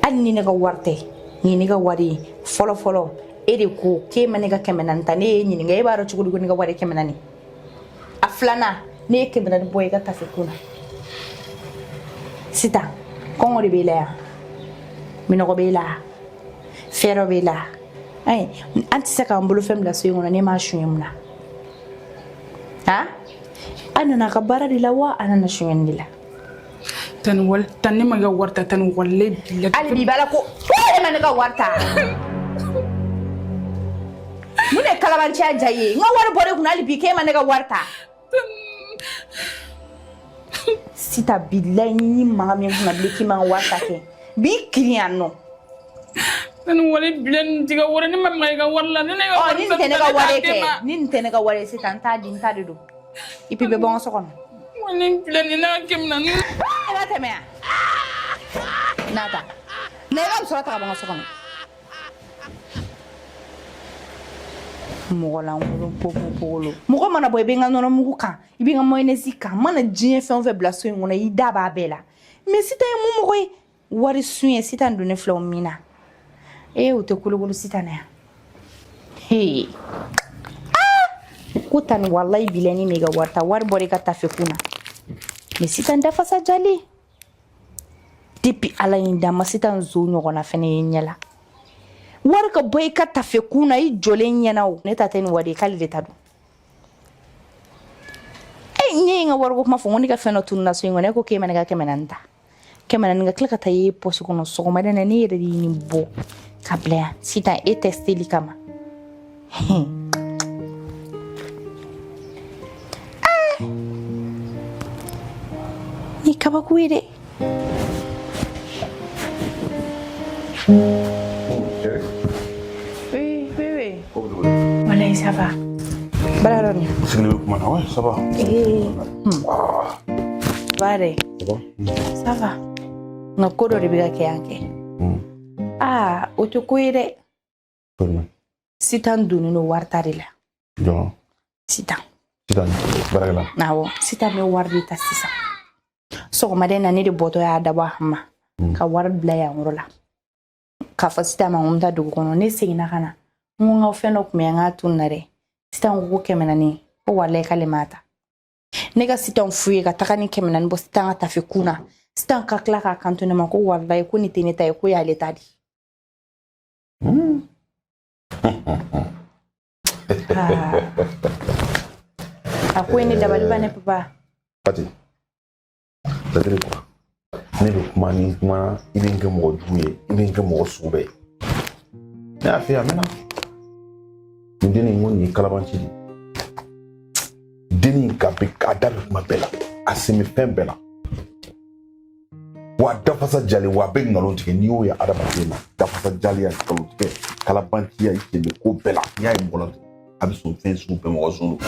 anni ne ga warte ni ne ga wari folo ede ko ke mane ga kemenan tane ni ne ga ibaro chugudu ni ga wari kemenani aflana ne ke bana boy ga tafe kuna sita kongo de bela mino go bela fero bela ay anti saka mbulu fem la suyo ne ma shuyemna ha ana ka bara di lawa ana na shuyendila tan ne ma ga warta tan walle billa ali bi bala ko e man ga warta mune kalabanci ajaye nga war bore kuna ali bi ke man ga warta sita billahi ni mama mi na bliki man warta ke bi kriano tan wale bilen diga wore ni mam ga warla ni ga ni tene ga wore ke ni tene ga wore sita ta din ta do ipi be bon so kon wani bilen ni na kem na ni ala teme nada ne ga so ta bon so kon mogola ngolo popopolo mogo mana boy benga nono mugu kan ibinga moyne sika mana jien fe on fe blaso ngona ida ba bela mais sita mu mogo wari suye sita ndune flow mina o te kulugulu sita na he kutan wallahi bilani mega warta war bore ka tafekuna mais sita ndafa sa jali dipi ala inda masita nzo nyogona fene nyela warka boy ka tafe kuna i jolen yanaw ne ta ten wadi kali de tadu nye nga wargo kuma fongo ni ka feno tunna so ngone ko ke manega ke menanta ke mananga klika tayi posu kono so ma dana ne yede ni bo kabla sita e testili kama ni kaba kuide Ça va. Balaron. C'est le comment ouais, ça va. Vale. Ça va. No kodo de biga ke yanke. Otokuire. Pardon. Sitan dunu no wartari la. Jo. Sitan. Baragala. Nawo, sitan me wardi ta sisa. So madena ni de boto ya daba ma. Ka ward bla ya ngorola. Ka fa sitan ma umta dugo kono ne sigina kana. Ngunga feno kumenya tunare sita nguko kemenani ko wallahi kale mata ne ka sitan fuye ka taga ni kemena ni bo sitan ka tafi kuna sitan ka kla ka kantone ma ko wallahi ko ni teneta ko ya le tadi akwai ni dabali bane papa Pati c'est quoi ne be kuma ni kuma i bɛ n kɛ mɔgɔ jugu ye i bɛ n kɛ mɔgɔ sugu bɛɛ ye ne y'a f'i ye a mɛnna nin dennin in ko nin ye kalabanci de ye dennin ka bɛ a da bɛ kuma bɛɛ la a sen bɛ fɛn bɛɛ la wa dafasa jalen wa a bɛ nkalon tigɛ n'i y'o ye adamaden ma dafasa jalen nkalon tigɛ kalabanciya i sen bɛ ko bɛɛ la n'i y'a ye mɔgɔ la a bɛ sɔn fɛn sugu bɛɛ mɔgɔ sɔn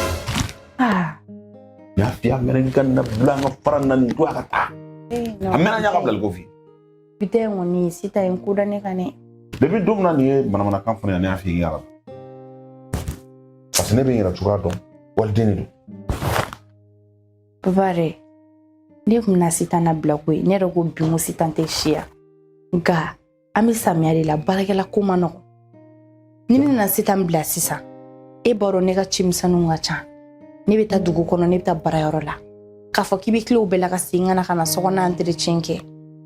n y'a f'i ye a mɛnna n ka na bila n ka fara naani to a ka taa a mɛnna n y'a ka bilali ko f'i ye bite ngoni sita en kuda ne kane depuis don min na nin ye manamanakan fɔ ne ɲɛna ne y'a f'i ye n y'a la parce que ne bɛ n yɛrɛ cogoya dɔn waliden de don babare ne kun na sita na bila ko ye ne yɛrɛ ko bi mo sita tɛ siya nka an bɛ samiya de la baarakɛla ko ma nɔgɔ ni ne nana sita n bila sisan e b'a dɔn ne ka cimisɛnninw ka ca ne bɛ taa dugu kɔnɔ ne bɛ taa baarayɔrɔ la k'a fɔ k'i bɛ tila o bɛɛ la ka segin ka na ka na sokɔnɔ entretien kɛ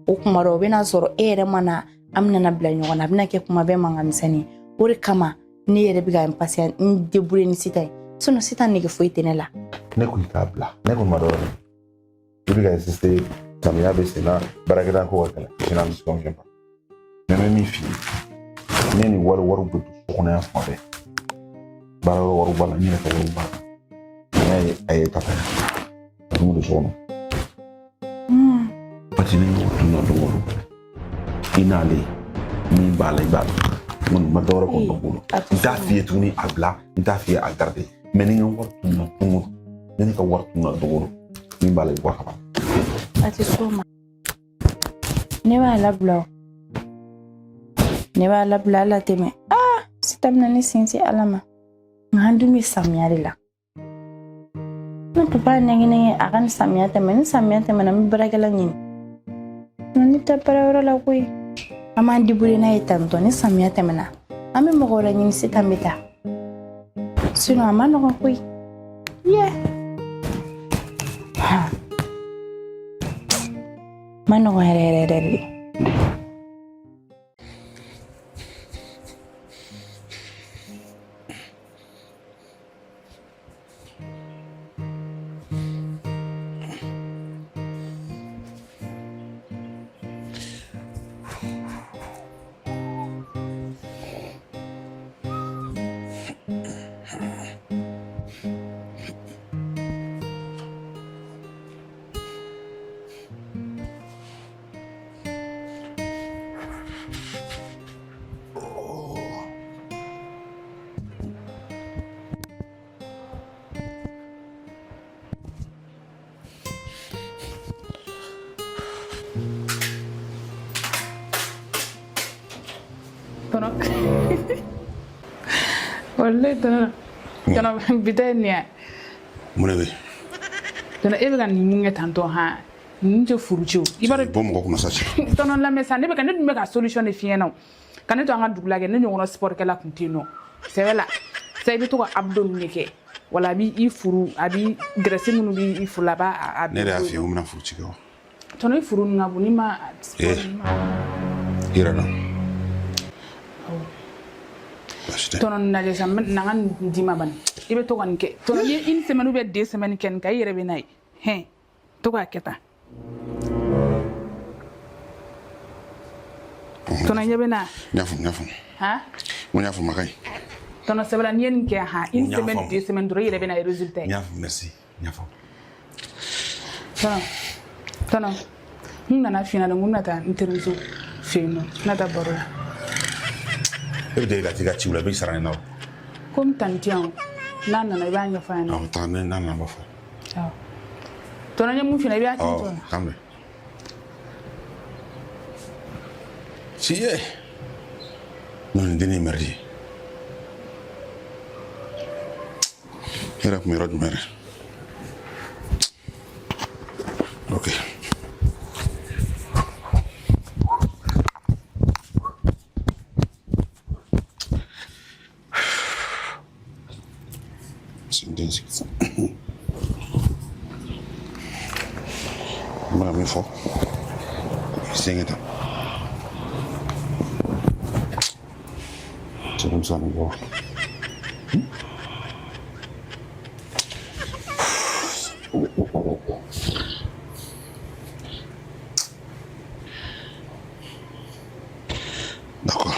o kuma dɔ o bɛna sɔrɔ e yɛrɛ mana an bɛna bila ɲɔgɔn na a bɛna kɛ kuma bɛɛ mankan misɛnnin o de kama ne yɛrɛ bɛ ka impatient n débrouiller ni sita ye sinon sita nege foyi tɛ ne la ne ko i k'a bila ne ko ma dɔrɔn i bɛ ka insister samiya bɛ sen na baarakɛla ko ka gɛlɛn sinon an bɛ se ka fɛn mais n bɛ min f'i ye ne ni wariw bɛ don so kɔnɔ yan fan bɛɛ baarayɔrɔ wariw b'a la n yɛrɛ ka wariw b'a la n y'a ye a ye ta ta yan dumuni so kɔnɔ parce que ne ɲɔgɔn tun na don o don i n'ale min b'a la i b'a dɔn n ma dɔwɛrɛ kɔni dɔn bolo n t'a f'i ye tuguni a bila n t'a f'i ye a garder mais ni n ka wari tun na don o don ne ne ka wari tun na don o don min b'a la i bɔ a ka ban a tɛ s'o ma ne b'a labila o ne b'a labila ala tɛmɛ sita bɛna ne sinsin ala ma nka an dun bɛ samiya de la ne papa nɛgɛ a ka ni samiya tɛmɛna n bɛ baarakɛla ɲini ne tɛ baarayɔrɔ la koyi an b'an débrouiller n'a ye tantɔ ni samiya tɛmɛna an bɛ mɔgɔ wɛrɛ ɲini sitan bɛ taa sinon a ma nɔgɔn koyi ma nɔgɔn yɛrɛ yɛrɛ yɛrɛ de wallahi tana bita ni mun bɛ tana e bɛ ka nin mun kɛ tantɔ ha nin tɛ furuciw i b'a bɔ mɔgɔ kunna sa tɔnɔ lamɛn sa ne dun bɛ ka solution de fiɲɛ na ka ne to an ka dugu la kɛ ne ɲɔgɔnna sport kɛla kun tɛ yen nɔ sɛbɛ la sa i bɛ to ka abdo min kɛ wala a b'i i furu a b'i graisse minnu b'i furu la a b'a ne yɛrɛ y'a f'i ye ko n bɛna furu ci kɛ wa tɔnɔ i furu nin ka bon ni ma yɛrɛ dɔn tɔnɔ lajɛ sa na ka nin d'i ma bani i bɛ to ka nin kɛ tɔnɔ ni une semaine ou bien 2 semaines kɛ nin kan i yɛrɛ bɛ n'a ye hɛn to k'a kɛ tan tɔnɔ ɲɛ bɛ na n y'a faamu han n y'a faamu Makayi tɔnɔ sɛbɛla n'i ye nin kɛ han une semaine 2 semaines dɔrɔn i yɛrɛ bɛ na ye résultat n y'a faamu merci n y'a faamu tɔnɔ n nana f'i ɲɛna de n ko n bɛna taa n terimuso fɛ yen nɔ n bɛna taa baro la e bɛ deli ka t'i ka ciw la i bɛ sara ne na o komi tanti yan n'a nana i b'a ɲɛfɔ a ɲɛna awɔ taa n'a nana n b'a fɔ awɔ tɔnɔ ɲɛ mun f'i ɲɛna i b'a kɛ awɔ tɔnɔ kan bɛ si ye nin dennin ye mɛri ye e yɛrɛ tun bɛ yɔrɔ jumɛn yɛrɛ ok den sigi sa mana min fɔ sɛgɛ ta cɛmisɛnnin bɔ d'accord.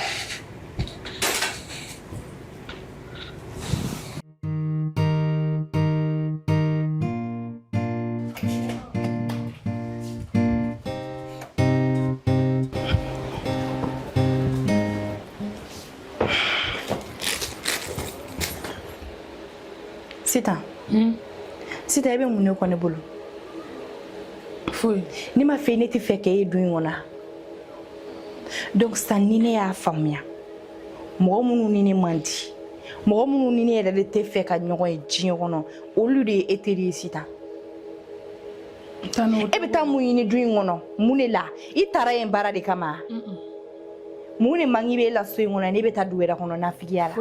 Sita ebe mun ne ko ne bolo foyi ni ma fe ne ti fe ke dun wona donc san ni ne ya famia mo munu ni ne mandi mo munu ni ne yɛrɛ de te fe ka ɲɔgɔn ye diɲɛ kɔnɔ olu de ye eteri Sita e bɛ taa mun ɲini dun kɔnɔ mun ne la I taara yen baara de kama mun ne mangi bɛ la so in kɔnɔ ne bɛ taa du wɛrɛ kɔnɔ nafigiya la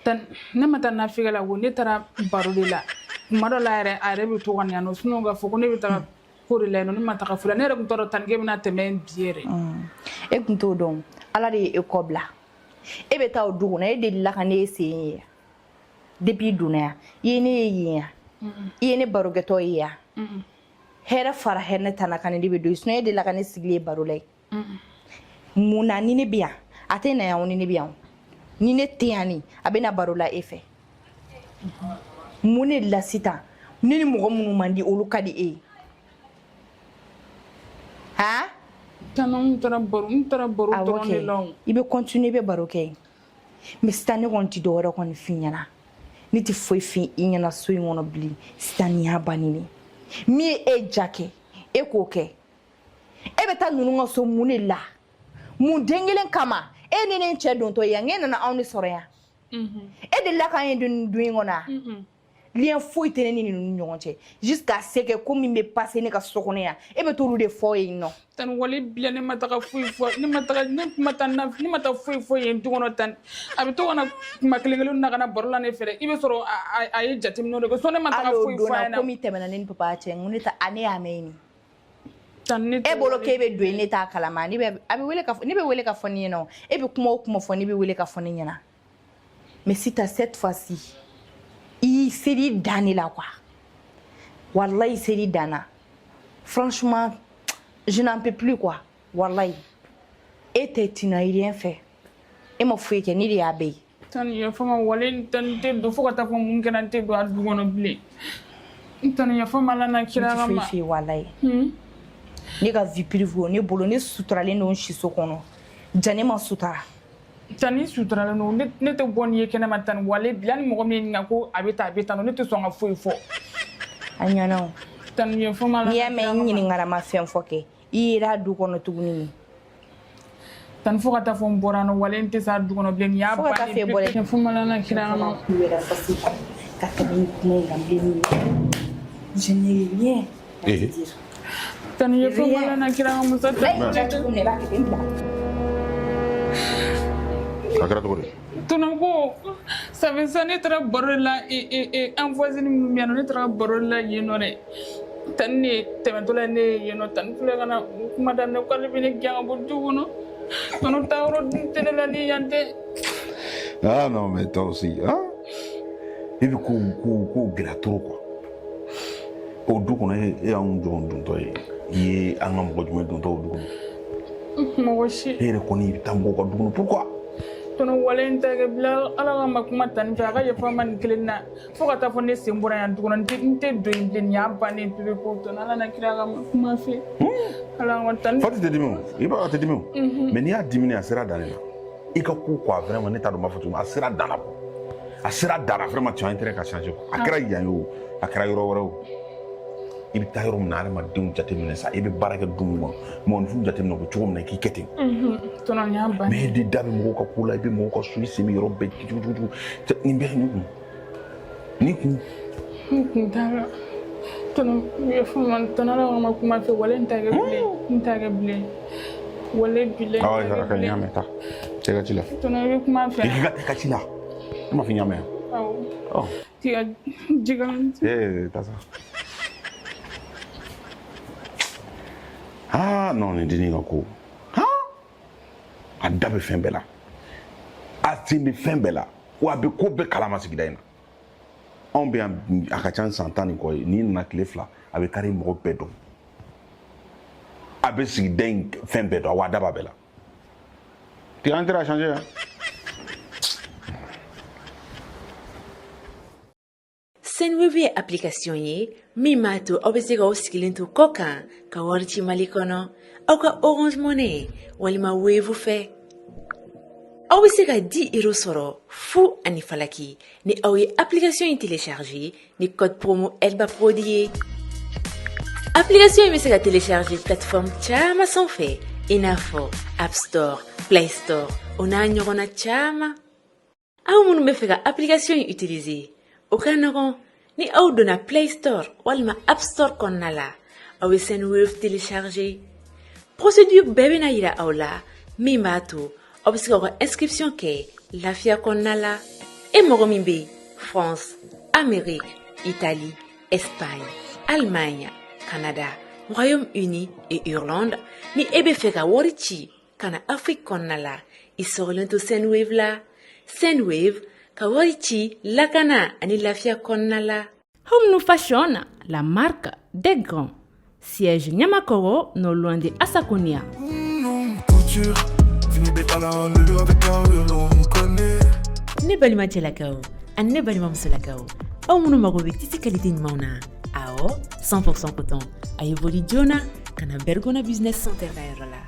tan ne ma taa nafigiya la wo ne taara baro de la kuma dɔ la yɛrɛ a yɛrɛ bɛ to ka ɲa no sinon ka fɔ ko ne bɛ taa ko de la yen ne ma taa fula ne yɛrɛ tun t'a dɔn tan ke bɛna tɛmɛ bi yɛrɛ e tun t'o dɔn ala de ye e kɔ bila e bɛ taa o du kɔnɔ e delila ka ne sen ye depuis donna yan I ye ne ye yen yan I ye ne barokɛtɔ ye yan hɛrɛ fara hɛrɛ ne tana kan ne bɛ don sinon e delila ka ne sigilen baro la mun na ni ne bɛ yan a tɛ na yan ni ne bɛ yan ni ne tɛ yan ni a bɛ na baro la e fɛ mun ne la Sita ne ni mɔgɔ minnu man di olu ka di e ha n taara baro dɔrɔn de la I bɛ continuer I bɛ baro kɛ mais Sita ne kɔni tɛ dɔwɛrɛ kɔni f'i ɲɛna ne tɛ foyi f'i ɲɛna so in kɔnɔ bilen Sita nin y'a bannen min ye e ja kɛ e k'o kɛ e bɛ taa ninnu ka so mun de la mun den kelen kama e ni ne cɛ dontɔ yan e nana anw de sɔrɔ yan e delila k'an ye dun in kɔnɔ lien foyi tɛ ne ni ninnu ɲɔgɔn cɛ jusqu'à ce que ko min bɛ passer ne ka so kɔnɔ yan e bɛ t'olu de fɔ yen nɔ tan wale bila ne ma taga foyi fɔ ne ma taa foyi fɔ yen du kɔnɔ tan a bɛ to ka na kuma kelen na ka na baro la ne fɛ I bɛ sɔrɔ a ye jateminɛw de kɛ so ne ma taga foyi fɔ a ɲɛna ko min tɛmɛna ne ni papa cɛ n ko ne y'a mɛn nin e bolo k'e bɛ don yen ne t'a kalama ne bɛ wele ka fɔ ne ɲɛna e bɛ kuma o kuma fɔ ne bɛ wele ka fɔ ne ɲɛna mais Sita cette fois-ci I seri dan ne la quoi wallahi seri dan na franchement je n'en peux plus quoi wallahi e tɛ tinairien fɛ e ma foyi kɛ ne de y'a bɛɛ ye tan yafa ma wale tan tɛ don fo ka taa fɔ mun kɛra n tɛ don a du kɔnɔ bilen tan yafa ma Ala na kira ka ma foyi wallahi ne ka vie privée ne bolo ne suturalen don siso kɔnɔ ja ne ma sutara tan ni suturalen don ne tɛ bɔ ni ye kɛnɛma tan wale bila ni mɔgɔ min ɲininka ko a bɛ tan ne tɛ sɔn ka foyi fɔ a ɲɛna o tan yafa ma Ala n'i y'a mɛn n ɲininkara ma fɛn fɔ kɛ I yera du kɔnɔ tuguni tan fo ka taa fɔ n bɔra wale n tɛ se a du kɔnɔ bilen y'a fo ka taa fɛ bɔra yafa ma Ala na kira ka ma ka tɛmɛ kuma in kan bilen je n'ai rien à te dire tan yafa ma Ala na kira ka musa a kɛra cogo di tonton ko ça fait ça ne taara baro de la an voisine minnu bɛ yan nɔ ne taara baro de la yen nɔ dɛ tan ne tɛmɛtɔ la ne ye yen nɔ tan filɛ ka na kuma daminɛ k'ale bɛ ne gɛn ka bɔ du kɔnɔ kɔnɔ taa yɔrɔ dun tɛ ne la ni yan tɛ ah non mais toi aussi hein I bɛ ko gɛlɛya trop quoi o du kɔnɔ e y'anw jɔn dontɔ ye I ye an ka mɔgɔ jumɛn dontɔ o du kɔnɔ mɔgɔ si e yɛrɛ kɔni I bɛ taa mɔgɔw ka du kɔnɔ pourquoi tonton wale in tɛ kɛ bila Ala ka ma kuma tan nin fɛ a ka yafa ma nin kelen na fo ka taa fɔ ne sen bɔra yan du kɔnɔ n tɛ don yen bilen nin y'a bannen pewu pewu tonton Ala na kira ka ma kuma fɛ Ala ka tan Fati tɛ dimi o I b'a tɛ dimi o mais n'i y'a dimine a sera dan ne la I ka ko quoi vraiment ne t'a dɔn n b'a fɔ cogo min a sera dan na quoi a sera dan na vraiment tu as intérêt ka changer quoi a kɛra yan ye o a kɛra yɔrɔ wɛrɛ o I bɛ taa yɔrɔ min na adamadenw jateminɛ sa I bɛ baara kɛ du min kɔnɔ mɔgɔninfin jateminɛ ko cogo min na I k'i kɛ ten tonton n y'a bannen mais e de da bɛ mɔgɔw ka ko la I bɛ mɔgɔw ka so I sen bɛ yɔrɔ bɛɛ jugujugu nin bɛɛ ni kun n t'a la tonton yafa ma tonton Ala ka ma kuma fɛ wale n t'a kɛ bilen wale bilen awɔ a ka ɲɛ mɛn taa cɛ ka ci la tonton I bɛ kuma fɛ I k'i ka taa i ka ci la ne m'a fɔ i ɲ'a mɛn awɔ Tia jigan. T'as ça. Ah non, ni dini ko. Ha? A da be fɛn bɛɛ la. A sen bɛ fɛn bɛɛ la. Wa a bɛ ko bɛɛ kalama sigida in na. Anw bɛ yan a ka ca san 10 ni kɔ ye. N'i nana tile 2 a bɛ kari mɔgɔ bɛɛ dɔn. A bɛ sigida in fɛn bɛɛ dɔn. Wa a da b'a bɛɛ la. Tu as intérêt à changer hein? Senwave ye application ye min b'a to aw bɛ se k'aw sigilen to kɔ kan ka wari ci Mali kɔnɔ aw ka Orange Money walima Wave fɛ. Aw bɛ se ka 10 € sɔrɔ fu ani falaki ni aw ye application in télécharger ni code promo Elba Prodi ye. Application in bɛ se ka télécharger plateforme caman sanfɛ i n'a fɔ App Store, Play Store o n'a ɲɔgɔnna caman. Aw minnu bɛ fɛ ka application in utiliser o ka nɔgɔn. Ni aw donna Play Store walima App Store kɔnɔna la, aw bɛ Senwave télécharger. Procédure bɛɛ bɛna yira aw la min b'a to aw bɛ se k'aw ka inscription kɛ lafiya kɔnɔna la. E mɔgɔ min bɛ France, Amérique, Italie, Espagne, Allemagne, Canada, Royaume-Uni et Irlande, ni e bɛ fɛ ka wari ci ka na Afrique kɔnɔna la, i sɔgɔlen to Senwave la. Senwave ka wari ci lakana ani lafiya kɔnɔna la. Home Fashion, la marque des grands. Siège Nyamakoro, non loin de Asakonia. Ne balima cɛlakaw ani ne balima musolakaw aw minnu mago bɛ tisi qualité ɲumanw na awɔ 100% coton a ye boli joona ka na Bergona Business Center ka yɔrɔ la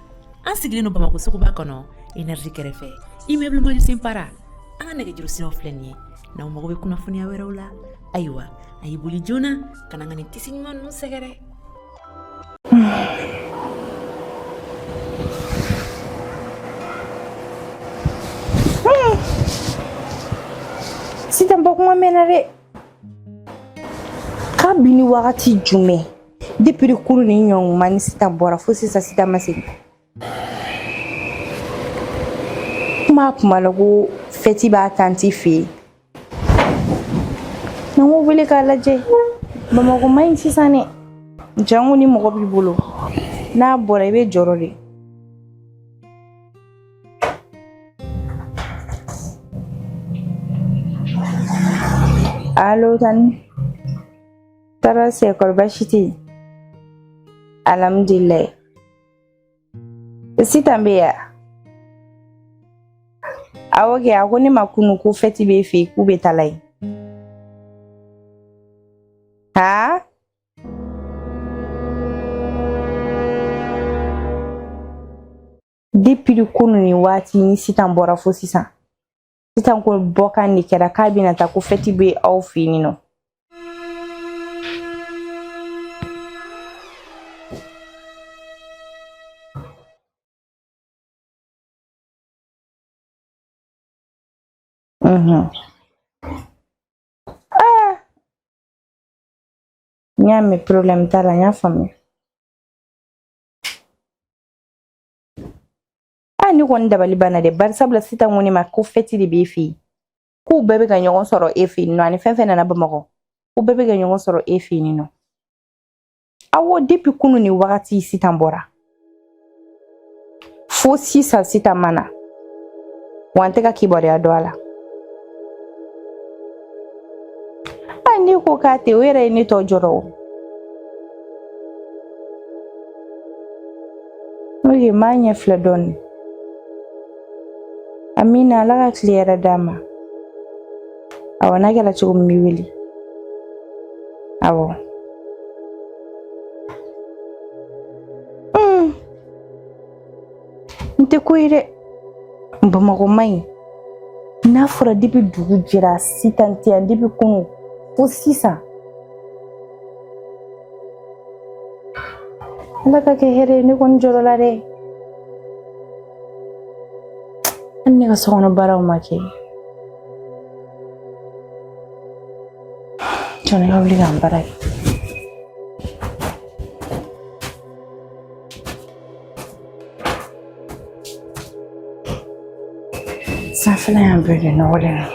an sigilen don Bamako suguba kɔnɔ énergie kɛrɛfɛ immeuble Malusin Para an ka nɛgɛjuru siraw filɛ nin ye n'aw mago bɛ kunnafoniya wɛrɛw la ayiwa a ye boli joona ka na n ka nin tisi ɲuman ninnu sɛgɛrɛ. Sitan bɔ kuma mɛnna dɛ. Kabini wagati jumɛn depuis kuru ni ɲɔgɔn ni Sitan bɔra fo sisan Sitan ma segin. Kuma la ko fɛti b'a tanti fɛ yen. N'an ko wele k'a lajɛ Bamakɔ ma ɲi sisan dɛ. Jango ni mɔgɔ b'i bolo n'a bɔra i bɛ jɔrɔ de. Allo Tani. Tara se korbashi te. Alhamdulillah. Sitan bɛ ya. Awɔ kɛ a ko ne ma kunu ko fɛti bɛ fɛ k'u bɛ taa yen. Ha? Depuis kunu ni waati ni Sitan bɔra fo sisan. Sitan ko bɔkan de kɛra k'a bɛna taa ko fɛti bɛ aw fɛ yen nɔ. Nya me problème ta la nya fami. Ni kɔni dabali banna dɛ bari sabula Sitan ŋo ne ma ko fɛti de b'e fɛ yen k'u bɛɛ bɛ ka ɲɔgɔn sɔrɔ e fɛ yen nɔ ani fɛn fɛn nana Bamakɔ k'u bɛɛ bɛ ka ɲɔgɔn sɔrɔ e fɛ yen nɔ. Awɔ depuis kunu ni wagati Sitan bɔra fo sisan Sitan mana wa n tɛ ka kibaruya dɔn a la. Ni ko k'a tɛ o yɛrɛ ye ne tɔ jɔrɔ o. Oye maa ɲɛ filɛ dɔɔni. Amina Ala ka tile yɛrɛ d'a ma. Awɔ n'a kɛra cogo min b'i wele. Awɔ. N tɛ ko ye dɛ. Bamakɔ ma ɲi. N'a fɔra depuis dugu jɛra Sitan tɛ yan depuis kunu fo sisan. Ala ka kɛ hɛrɛ ye ne kɔni jɔrɔ la dɛ. Hali ne ka sokɔnɔ baaraw ma kɛ. Jɔn ka wuli k'an baara kɛ. Sanfɛla y'an bɛɛ de nɔgɔlen na.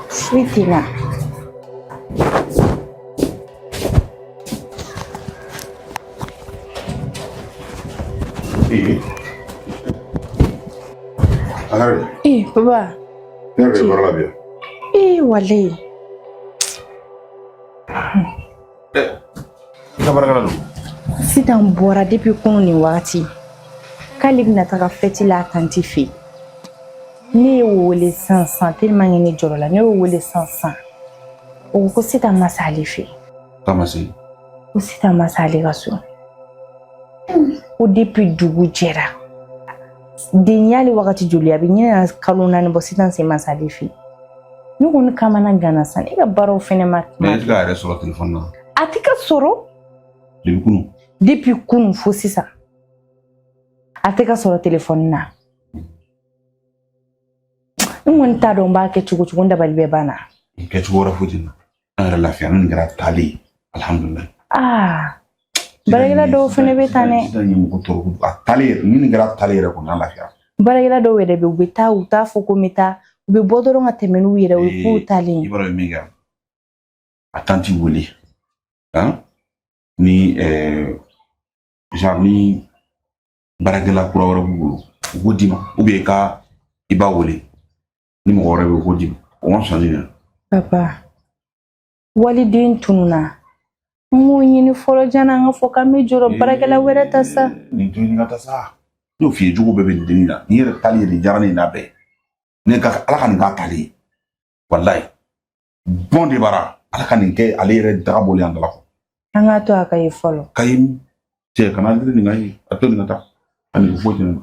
Sweetina. Papa. Wale. Sitan bɔra depuis kunu ni wagati k'ale bɛna taga fête la tanti fɛ ne y'o wele sansan tellement que ne jɔrɔ la ne y'o wele sansan o ko Sitan ma se ale fɛ ko Sitan ma se ale ka so ko depuis dugu jɛra den y'ale wagati joli a bɛ ɲinɛ kalo 4 bɔ Sitan sen ma se ale fɛ ne ko ne kamana gana san e ka baaraw fɛnɛ ma mais est-ce que a yɛrɛ sɔrɔ téléphone na a tɛ ka sɔrɔ depuis kunu fo sisan a tɛ ka sɔrɔ téléphone na n kɔni t'a dɔn n b'a kɛ cogo cogo n dabali bɛ banna kɛ cogo wɛrɛ foyi tɛ na an yɛrɛ lafiya ni nin kɛra taale ye alhamdulilayi baarakɛla dɔw fɛnɛ bɛ taa dɛ Sitan ye mɔgɔ tɔɔrɔ a taale yɛrɛ ni nin kɛra taale yɛrɛ kɔni an lafiya baarakɛla dɔw yɛrɛ bɛ u bɛ taa u t'a fɔ ko n bɛ taa u bɛ bɔ dɔrɔn ka tɛmɛ n'u yɛrɛ u ye k'u taalen i b'a dɔn min kɛ a tanti wele ni genre ni baarakɛla kura wɛrɛ b'u bolo u k'o d'i ma ou bien i b'a wele ni mɔgɔ wɛrɛ bɛ u k'o d'i ma o ma sɔn ne papa waliden tununa n k'o ɲini fɔlɔ jana an ka fɔ k'an bɛ jɔrɔ baarakɛla wɛrɛ ta sa nin to ɲini ka taa sa n'o f'i ye jogo bɛɛ bɛ nin dennin na ni yɛrɛ taali yɛrɛ diyara ne n'a bɛɛ ne ka ala ka nin k'a taali ye walayi bɔn de bara ala ka nin kɛ ale yɛrɛ daga bɔlen an dala kɔ an k'a to a ka ye fɔlɔ ka ye cɛ kana diri nin ka ye a to nin ka taa ani ko foyi tɛ ne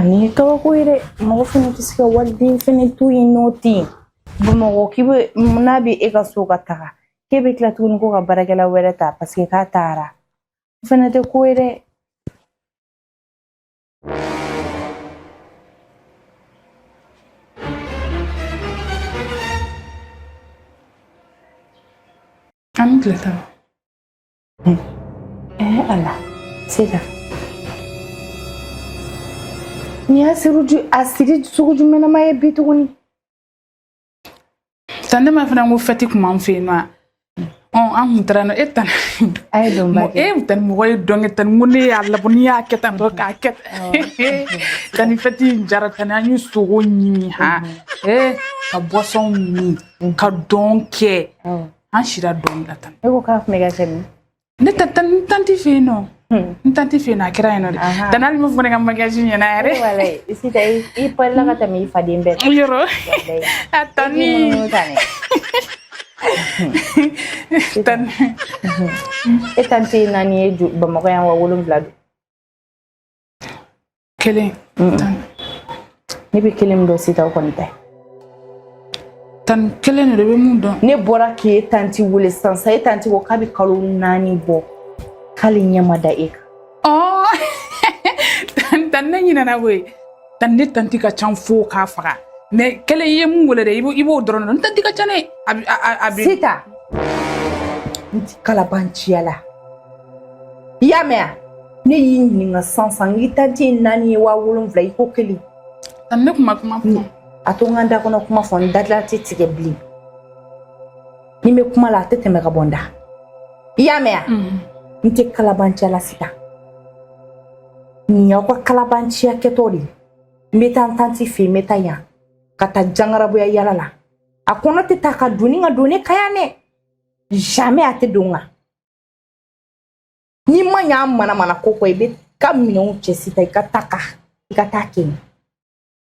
nin ye kabako ye dɛ mɔgɔ fɛnɛ tɛ se ka waliden fɛnɛ to yen n'o tɛ yen bamakɔ k'i bɛ n'a bɛ e ka so ka taga k'e bɛ tila tuguni ko ka baarakɛla wɛrɛ ta parce que k'a taara o fɛnɛ tɛ ko ye dɛ an tile ta ala Sitan ni y'a siri sugu jumɛn ma ye bi tuguni tan ne ma fana ko fête kuma an fɛ yen nɔ an kun taara e tan a ye dɔn ba kɛ tan mɔgɔ ye dɔn kɛ tan ko ne y'a labɔ ni y'a kɛ tan dɔ k'a kɛ tan ni fête in jara tan an ye sogo ɲimi ka boisson min ka dɔn kɛ an sira dɔn la tan e ko k'a kun bɛ kɛ min ne tanti fɛ yen nɔ n tanti fɛ yen nɔ a kɛra yen nɔ de tan hali ma fɔ ne ka maquillage ɲɛna yɛrɛ walayi Sitan i parila ka tɛmɛ i faden bɛɛ kan yɔrɔ a tanni tan e tanti naani ye Bamakɔ yan wa 7 don kelen ne bɛ kelen min dɔn Sitan o kɔni tɛ tan kelen de bɛ mun dɔn ne bɔra k'e tanti wele sansan e tanti ko k'a bɛ kalo 4 bɔ k'ale ɲɛ ma da e kan tan ne ɲinɛna koyi tan ne tanti ka can fo k'a faga mais kelen i ye mun wele dɛ i b'o dɔrɔn dɔn n tanti ka ca ne a bɛ Sitan n ti kalabanciya la i y'a mɛn a ne y'i ɲininka sansan i tanti ye 4 ye wa 7 i ko kelen tan ne kuma fɔ a to n ka da kɔnɔ kuma fɔ n dadila tɛ tigɛ bilen ni n bɛ kuma la a tɛ tɛmɛ ka bɔ n da i y'a mɛn a n tɛ kalabanciya la Sitan nin y'aw ka kalabanciya kɛtɔ de n bɛ taa n tanti fɛ yen n bɛ taa yan ka taa jangarabuya yala la a kɔnɔ tɛ taa ka don ni ka don ne ka yan dɛ jamais a tɛ don n kan n'i ma ɲɛ a manamana ko kɔ i bɛ ka minɛnw cɛ Sitan i ka taa kɛ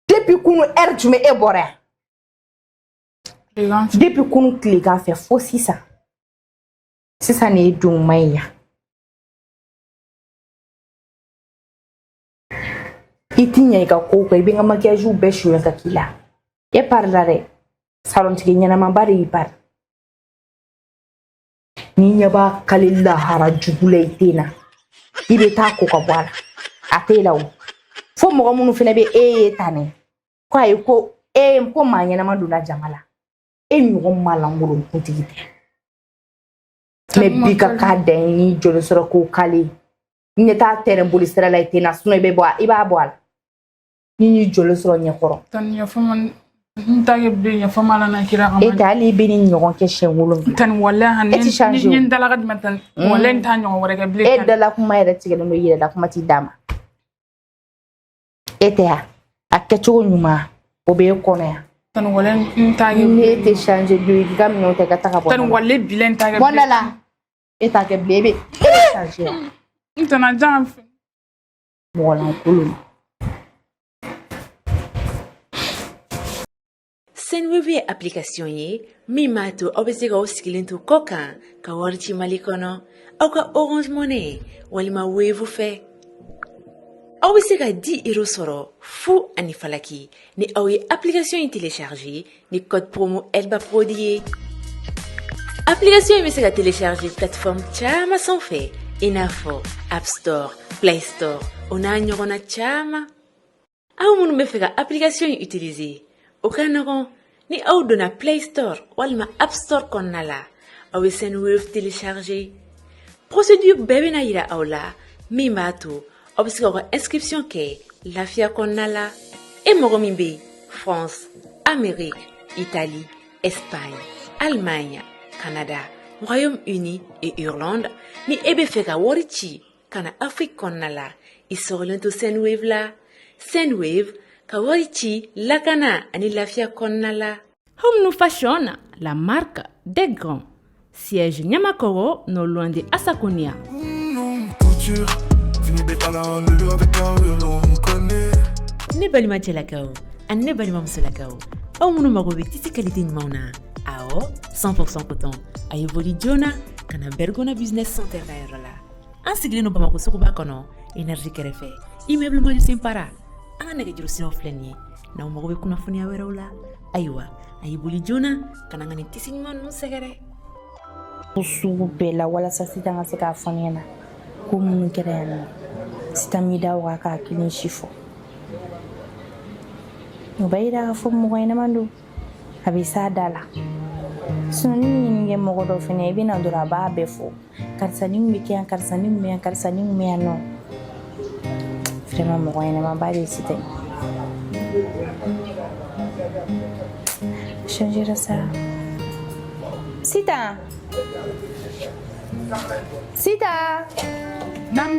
depuis kunu heure jumɛn e bɔra yan depuis kunu tilegan fɛ fo sisan ne ye don ma ye yan i ti ɲɛ i ka kow kan i bɛ n ka maquillage bɛɛ suɲɛ ka k'i la e parila dɛ salontigi ɲɛnamaba de y'i pari n'i ɲɛ b'a lahara jugu la i den na i bɛ taa ko ka bɔ a la a t'e la o fo mɔgɔ minnu fɛnɛ bɛ ye tan ne ko ayi ko ko maa ɲɛnama donna jama la ɲɔgɔn malankolon kuntigi tɛ mais bi ka k'a dan ni joli sɔrɔ ko kale ni taa terrain boli sira la i tɛ na sinon i b'a bɔ a la ni joli sɔrɔ ɲɛkɔrɔ tan ɲɛfama ntage bi ɲɛfama la na kira e tɛ hali i bɛ ni ɲɔgɔn kɛ siɲɛ 7 tan wallahi ni dalaga dima tan wallahi ta ɲɔgɔn wɛrɛ kɛ bilen e dala kuma yɛrɛ tigɛlen don yɛrɛ la kuma t'i d'a ma e tɛ ya a kɛcogo ɲuman o bɛ e kɔnɔ yan tan wallahi ntage ni e tɛ changer don i ka minɛnw tɛ ka taga bɔ tan wallahi bilen ntage bɔ da la e t'a kɛ bilen e bɛ changer ntana jan mɔgɔ lankolon Senwave ye application ye min b'a to aw bɛ se k'aw sigilen to kɔ kan ka wari ci Mali kɔnɔ aw ka Orange Money walima Wave fɛ. Aw bɛ se ka 10 € sɔrɔ fu ani falaki ni aw ye application in télécharger ni code promo Elba Prodi ye. Application in bɛ se ka télécharger plateforme caman sanfɛ i n'a fɔ App Store, Play Store o n'a ɲɔgɔnna caman. Aw minnu bɛ fɛ ka application in utiliser o ka nɔgɔn ni aw donna Play Store walima App Store kɔnɔna la aw bɛ Senwave télécharger. Procédure bɛɛ bɛna yira aw la min b'a to aw bɛ se k'aw ka inscription kɛ lafiya kɔnɔna la. E mɔgɔ min bɛ France, Amérique, Italie, Espagne, Allemagne, Canada, Royaume-Uni et Irlande ni e bɛ fɛ ka wari ci ka na Afrique kɔnɔna la i sɔgɔlen to Senwave la. Senwave ka wari ci lakana ani lafiya kɔnɔna la. Home Fashion, la marque des grands. Siège Nyamakoro, non loin de Asakonia. Ne balima cɛlakaw ani ne balima musolakaw aw minnu mago bɛ tisi qualité ɲumanw na awɔ 100% coton a ye boli joona ka na Bergona Business Center ka yɔrɔ la an sigilen don Bamako suguba kɔnɔ énergie kɛrɛfɛ immeuble Malusin Para an ka nɛgɛjuru siraw filɛ nin ye n'aw mago bɛ kunnafoniya wɛrɛw la ayiwa a ye boli joona ka na n ka nin tisi ɲuman ninnu sɛgɛrɛ sugu bɛɛ la walasa sitan ka se k'a fɔ ɲɛna ko minnu kɛra yan nɔ sitan mi da wa k'a kelen si fɔ o b'a yira k'a fɔ mɔgɔ ɲɛnama don a bɛ s'a da la sinon ni ɲininka mɔgɔ dɔ fɛnɛ i bɛ na dɔrɔn a b'a bɛɛ fɔ karisa nin bɛ kɛ yan karisa nin bɛ yan karisa nin bɛ yan nɔ vraiment mɔgɔ ɲɛnama ba de sitan changer ça sitan Sita nam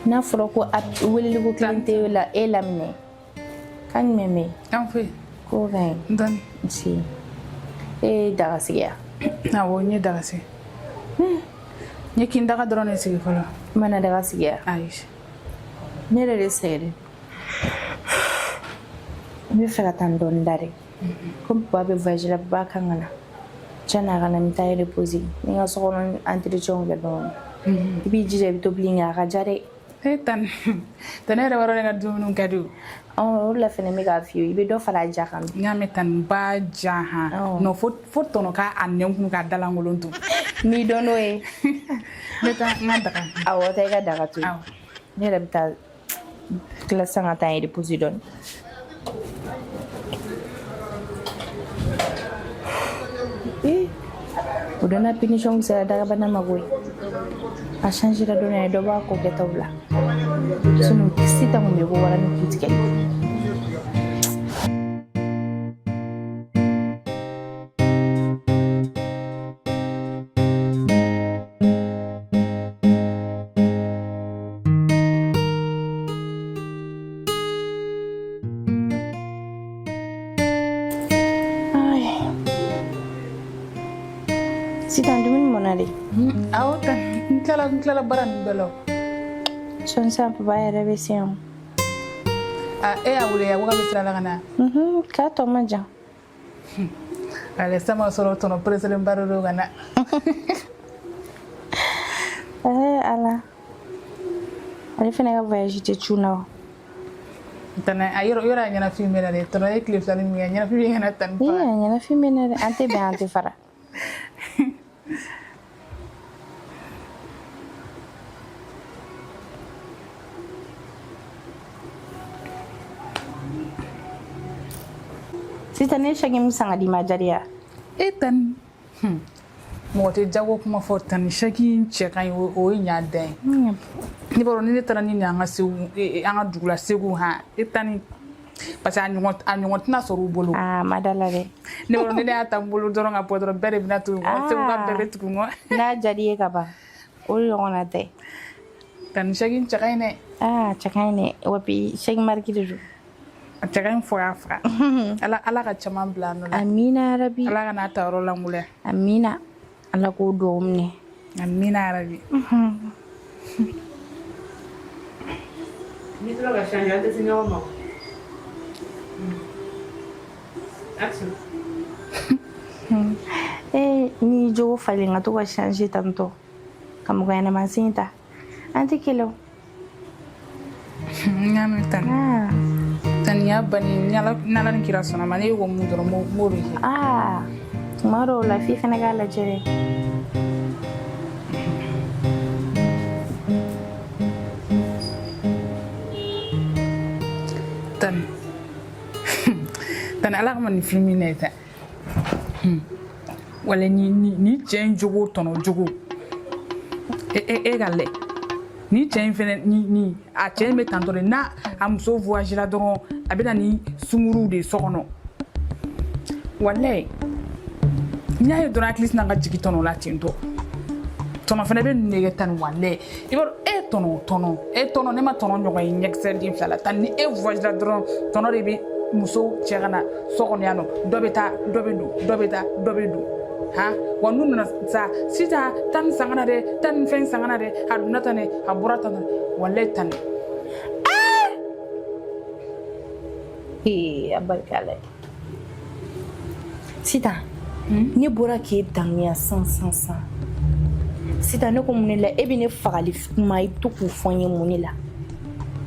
n'a fɔra ko weleliko kelen tɛ la e laminɛ kan jumɛn bɛ yen an fɛ ko ka ɲi n dɔɔni si e ye daga sigi yan awɔ n ye daga sigi n ye kin daga dɔrɔn de sigi fɔlɔ i mana daga sigi yan ayi ne yɛrɛ de sɛgɛnnen n bɛ fɛ ka taa n dɔɔni da dɛ komi papa bɛ voyage la ba kan ka na tiɲɛ na a ka na n bɛ taa reposer ni n ka sokɔnɔ entretien kɛ dɔɔni i b'i jija i bɛ tobili kɛ a ka ja dɛ tan ne yɛrɛ wɔrɔ ne ka dumuniw ka di o la fɛnɛ bɛ k'a f'i ye i bɛ dɔ fara a ja kan n y'a mɛn tan ba ja han non fo tɔnɔ k'a nɛn kun k'a dalankolon to n'i dɔn n'o ye ne taa n ka daga awɔ taa i ka daga to ne yɛrɛ bɛ taa tila sisan ka taa n reposer dɔɔni o don na punition sera dagabana ma koyi a changera dɔɔni a ye dɔ bɔ a ko kɛtaw la sinon sitan kun bɛ bɔ wara ni ku tigɛli sitan dumuni mɔna de awɔ tan n tilala bara ninnu bɛɛ la sɔn sisan papa yɛrɛ bɛ se yan e y'a wele waga bɛ sira la ka na k'a tɔ ma jan ale sama sɔrɔ tɔnɔ pereselen ba don ka na ala ale fɛnɛ ka voyage tɛ cun na wa tana a yɔrɔ a ɲɛnafin bɛ na dɛ tɔnɔ ye tile 2 min kɛ ɲɛnafin bɛ ɲɛna tan ni fa ɲɛnafin bɛ na dɛ an tɛ bɛn an tɛ fara Sisan ne shagin sanga di majariya. Tan mɔgɔ tɛ jago kuma fɔ tan ni saki cɛ ka ɲi o ye ɲa dan ye ne b'a dɔn ni ne taara ni an ka segu an ka dugula segu ha tan ni parce que a ɲɔgɔn tɛna sɔrɔ u bolo madala dɛ ne b'a dɔn ni ne y'a ta n bolo dɔrɔn ka bɔ dɔrɔn bɛɛ de bɛna tugu n segu ka bɛɛ bɛ tugu n kɔ n'a jari ye ka ban o ɲɔgɔnna tɛ tan ni saki cɛ ka ɲi dɛ cɛ ka ɲi dɛ wa bi saki mariki de don a cɛ ka ɲi fɔ y'a faga ala ka caman bila nɔ la amina yarabi ala ka n'a ta yɔrɔ langolɛ amina ala k'o duwawu minɛ amina yarabi ni tora ka changer an tɛ se ɲɔgɔn ma action ni jogo falen ka to ka changer tantɔ ka mɔgɔ ɲɛnama sen ta an tɛ kɛlɛ o n y'a mɛn tan ya bani n'ala ni kira sɔnna ma ne y'o mun dɔrɔn m'o bɛ kɛ tuma dɔw la f'i fana k'a lajɛ dɛ tan ala kama nin film ne ta wala ni cɛ in jogo tɔnɔ jogo e ka lɛ ni cɛ in fɛnɛ ni a cɛ in bɛ tantɔ de n'a a muso voyagera dɔrɔn a bɛ na ni sunkuruw de so kɔnɔ walayi n y'a ye dɔrɔn hakili sina ka jigi tɔnɔ la ten tɔ tɔnɔ fɛnɛ bɛ nege tan walayi i b'a dɔn tɔnɔ ne ma tɔnɔ ɲɔgɔn ye ɲɛkisɛ den fila la tan ni e voyagera dɔrɔn tɔnɔ de bɛ muso cɛ ka na so kɔnɔ yan nɔ dɔ bɛ taa dɔ bɛ don dɔ bɛ taa dɔ bɛ don wa n'u nana sa sisan tan ni sangana dɛ tan ni fɛn sangana dɛ a donna tan dɛ a bɔra tan dɛ walayi tan dɛ a barika ala ye sitan ne bɔra k'e danuya san sitan ne ko mun ne la e bɛ ne fagali kuma i bɛ to k'o fɔ n ye mun ne la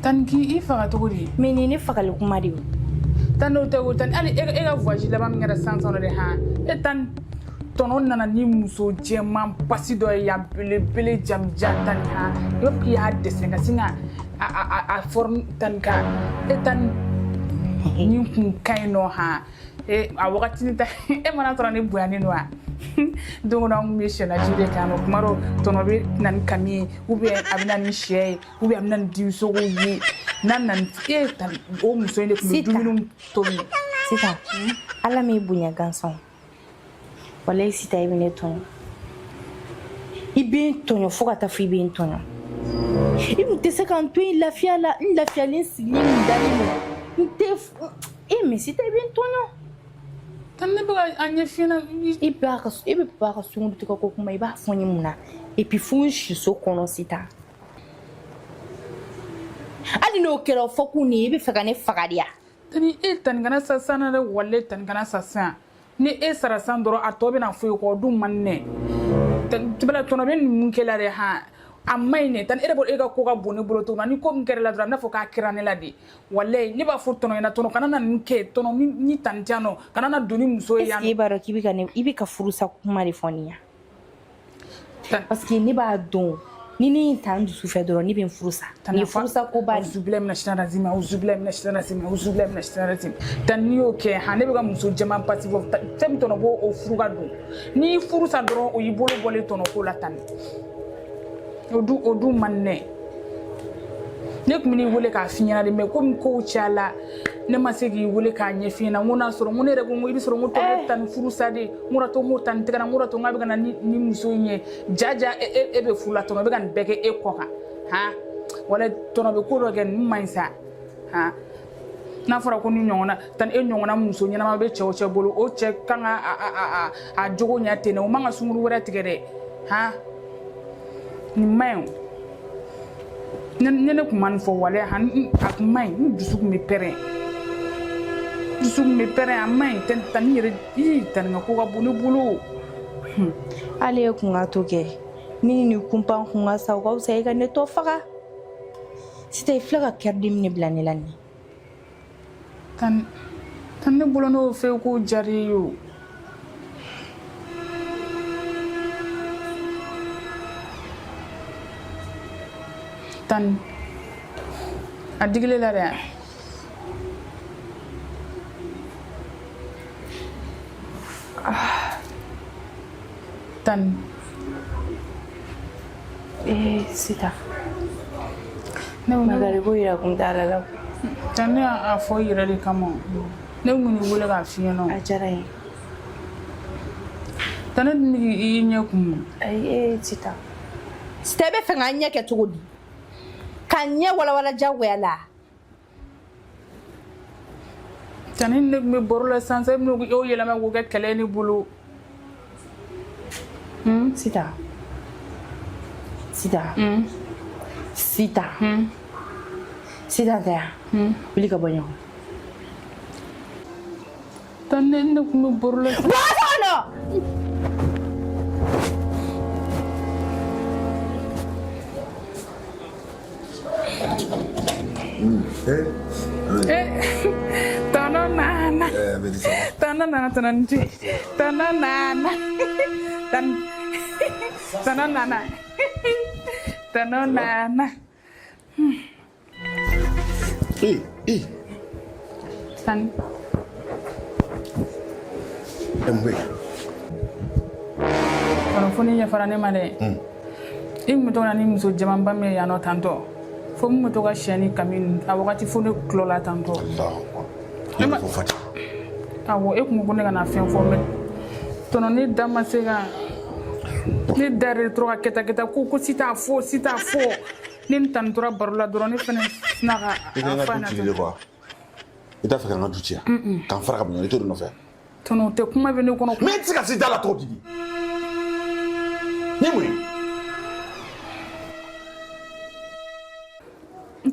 tan k'i faga cogo di mais nin ne fagali kuma de ye tan n'o tɛ o tan hali e ka voyage laban min kɛra san dɛ e tan tɔnɔ nana ni muso jɛman basi dɔ ye yan belebele jamujan tan ni i b'a fɔ k'i y'a dɛsɛ ka sin ka a forme tan ka e tan ni kun ka ɲi nɔ a wagati ni ta e mana sɔrɔ ne bonyani don wa don o don an kun bɛ sɛnɛji de kan nɔ kuma dɔ tɔnɔ bɛ na ni kami ye ou bien a bɛ na ni sɛ ye ou bien a bɛ na ni dibisogo ye n'a nana e tan o muso in de tun bɛ dumuni tobi sitan ala m'e bonya gansan walayi sita i bɛ ne tɔɲɔ i bɛ n tɔɲɔ fo ka taa fɔ i bɛ n tɔɲɔ i tun tɛ se ka n to yen lafiya la n lafiyalen sigilen min dalen don n tɛ mais sita i bɛ n tɔɲɔ tan ne bɛ ka a ɲɛf'i ɲɛna i bɛ ba ka sunkuru tigɛ ko kuma i b'a fɔ n ye mun na et puis fo n si so kɔnɔ sitan hali n'o kɛra fɔ k'u ni i bɛ fɛ ka ne faga de ya tani e tani kana sa san dɛ walayi tani kana sa san ni e sara san dɔrɔn a tɔ bɛ na fɔ ye kɔ dun man nɛ tibɛla tɔnɔ bɛ nin mun kɛla dɛ a ma ɲi ne tan e de bolo e ka ko ka bon ne bolo cogo na ni ko min kɛra la dɔrɔn a bɛna fɔ k'a kɛra ne la de walayi ne b'a fɔ tɔnɔ ɲɛna tɔnɔ kana na nin kɛ tɔnɔ ni tani tɛ yan nɔ kana na don ni muso ye yan nɔ. est-ce que e b'a dɔn k'i bɛ ka furusa kuma de fɔ nin yan parce que ne b'a dɔn ni ne ye tan dusu fɛ dɔrɔn ne bɛ n furusa ni furusa ko b'a zubila mina shitana zima uzubila mina shitana zima uzubila mina shitana zima tan ni y'o kɛ ne bɛ ka muso jɛman pasi fɔ fɛn min tɔnɔ b'o furu ka don ni furusa dɔrɔn o y'i bolo bɔlen tɔnɔ ko la tan o du man nɛ ne tun bɛ n'i wele k'a f'i ɲɛna de mais komi kow cayala ne ma se k'i wele k'a ɲɛf'i ɲɛna n ko n'a sɔrɔ n ko ne yɛrɛ ko i bɛ sɔrɔ n ko tɔ bɛ tan ni furusa de n ko n ko tan ni tɛgɛ na n ko n k'a bɛ ka na ni muso in ye jaja e bɛ furu la tɔnɔ bɛ ka nin bɛɛ kɛ e kɔ kan wala tɔnɔ bɛ ko dɔ kɛ nin man ɲi sa n'a fɔra ko ni ɲɔgɔnna tan e ɲɔgɔnna muso ɲɛnama bɛ cɛ o cɛ bolo o cɛ kan ka a jogo ɲɛ ten dɛ o man ka sunkuru wɛrɛ tigɛ dɛ nin man ɲi ne tun ma nin fɔ walayi a tun man ɲi n dusu tun bɛ pɛrɛn a man ɲi tan ni yɛrɛ tan ni ka ko ka bon ne bolo hali e kun ka to kɛ ni nin kunpan kun ka sa o ka fisa e ka ne tɔ faga sitan i filɛ ka kɛriden min bila ne la nin tan ne bolo n'o fɛ ko diyara e ye o tan a digilen la dɛ Tan. Sita. Magari boira kun dala la. Tan ne a fɔ i yɛrɛ de kama. Ne mun ni wele k'a f'i ɲɛna. A diyara n ye. Tan ne dun i ɲɛ kun. Ayi Sita. Sita bɛ fɛ k'a ɲɛ kɛ cogo di? K'a ɲɛ walawala jagoya la. Tan ne kun bɛ baro la sisan i bɛna o yɛlɛma k'o kɛ kɛlɛ ne bolo. Sita. Sita. Sita. Sita tɛ yan. Wuli ka bɔ ɲɔgɔn. Tan ne kun bɛ baro la sisan. Bɔ a kɔnɔ! Tano nana. Tano nana tananti. Tano nana. Tano nana. Tano nana. Tan. Kono foni ya farane male. Muto na ni muso jaman ba me ya no tanto. Fo muto ka shani kamin a wakati fo ne klola tanto. Allah. Ko fati. Awo kun ko ne kana fen fo me. Tono ni dama se ga ni dare tro ka keta ko sita fo ni tan tora barola doro ni fene na ga afana to. Ita fa kana dutia. Kan fara ka bino to no fe. Tono te kuma be ne kono. Mais tika sita la to didi. Ni muri.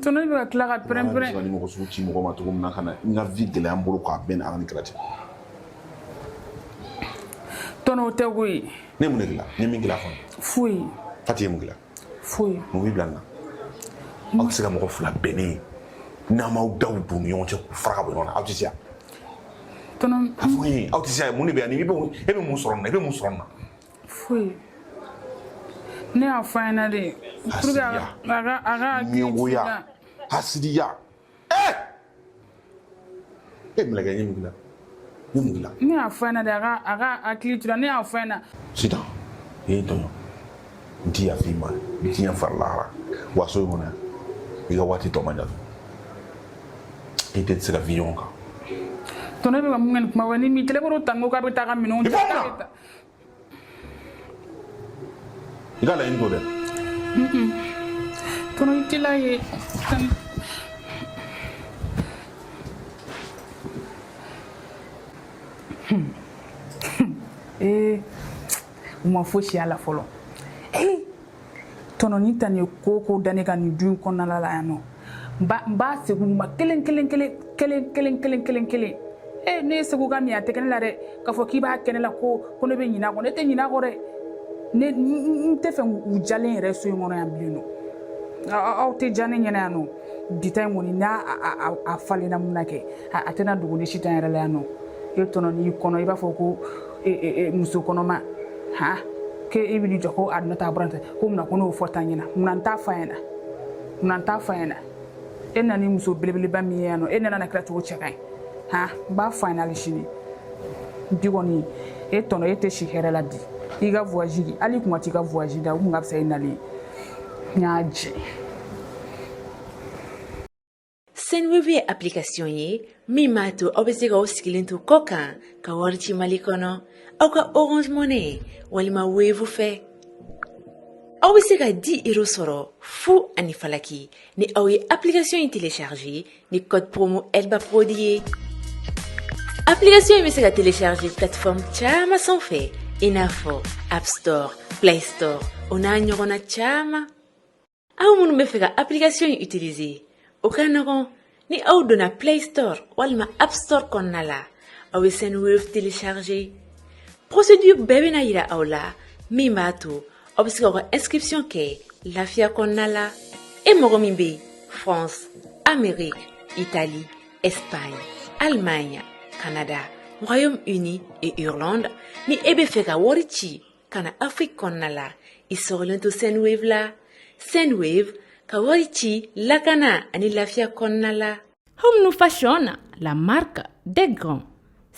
Tono be kla ka prempre. Ni mo su ti mo ma to na kana nga vigile am bolo ko ben arani krati. Tono te gui. Ne mun gila, ne min gila fon. Fui. Fati mun gila. Fui. Mo wi blanna. Aw se ka mo fula beni. Na ma daw dun yon che fara bo nona aw ti sia. Tono Fui, aw ti sia mun be ani be mun soronna, be mun soronna. Fui. Ne a fana de. Aga Nyoya. Hasidiya. Me la gagner mun gila. Ne a fana de aga aklitura ne a fana. Sita. Tonyo. Dia fima, dia farlara. Waso yona. Iga wati to manja. Ite tsira vionka. Tono be mun kuma wani mi teleboro tango ka be ta ka mino. Iga la indo de. Tono itila ye. Uma fosi ala folo. Tono ni tani ko dane ka ni dun konna la ya no. Ba se ma kelen. Ne se ko ga mi atekene la re ka fo ki ba kene la ko ne be nyina ko ne te nyina ko re. Ne te fe u jalen re so ngono ya blino. Aw te jane nyana no. Bitay ngoni na a falena munake. Atena dugu ni shitan re la no. E tono ni kono iba fo ko muso kono ma ha ke ibini joko adna ta branta ko mna kono fota nyina mna ta faena enna ni muso belebele ba mi yano enna na kra to chekai ha ba final shini digoni e tono e te shikere la di iga voyage ali kuma ti ga voyage da mu ngapsa inali nyaaje Senwebe application ye mimato obesega oskilinto koka ka warchi malikono au ka Orange Money walima Wave fe obesega 10 € soro fu anifalaki ni awi application téléchargée ni code promo elba prodier application imesega télécharger plateforme chama sans fait inafo App Store Play Store ona nyogona chama au munu mefega application utiliser okanogon ni au dona Play Store walma App Store konnala awe Senwave télécharger procédure bébé na ira aula mimato obsika inscription ke lafia konnala e mogomimbe France Amérique Italie Espagne Allemagne Canada Royaume-Uni et Irlande ni ebe feka worichi kana Afrique konnala isorlento Senwave la Senwave Kawarichi lakana ani lafia konnala. Home Fashion, la marque des grands.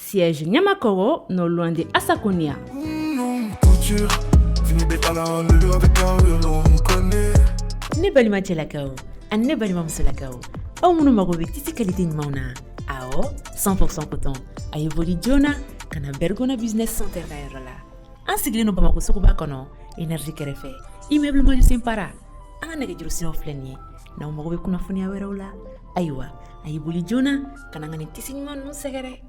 siège Nyamakoro, non loin de Asakonia. Ne balima chelakao, an ne balima musolakao. Au munu mago be tisi qualité mauna. Ao 100% coton. Aye voli jona kana Bergona Business Center da la. An sigile no Bamako sukuba kono énergie kerefe. Immeuble mo simpara. An nege juru sino fleni. Na mago be kuna funia wera ula. Aywa, aye voli jona kana ngani tisi man no segere.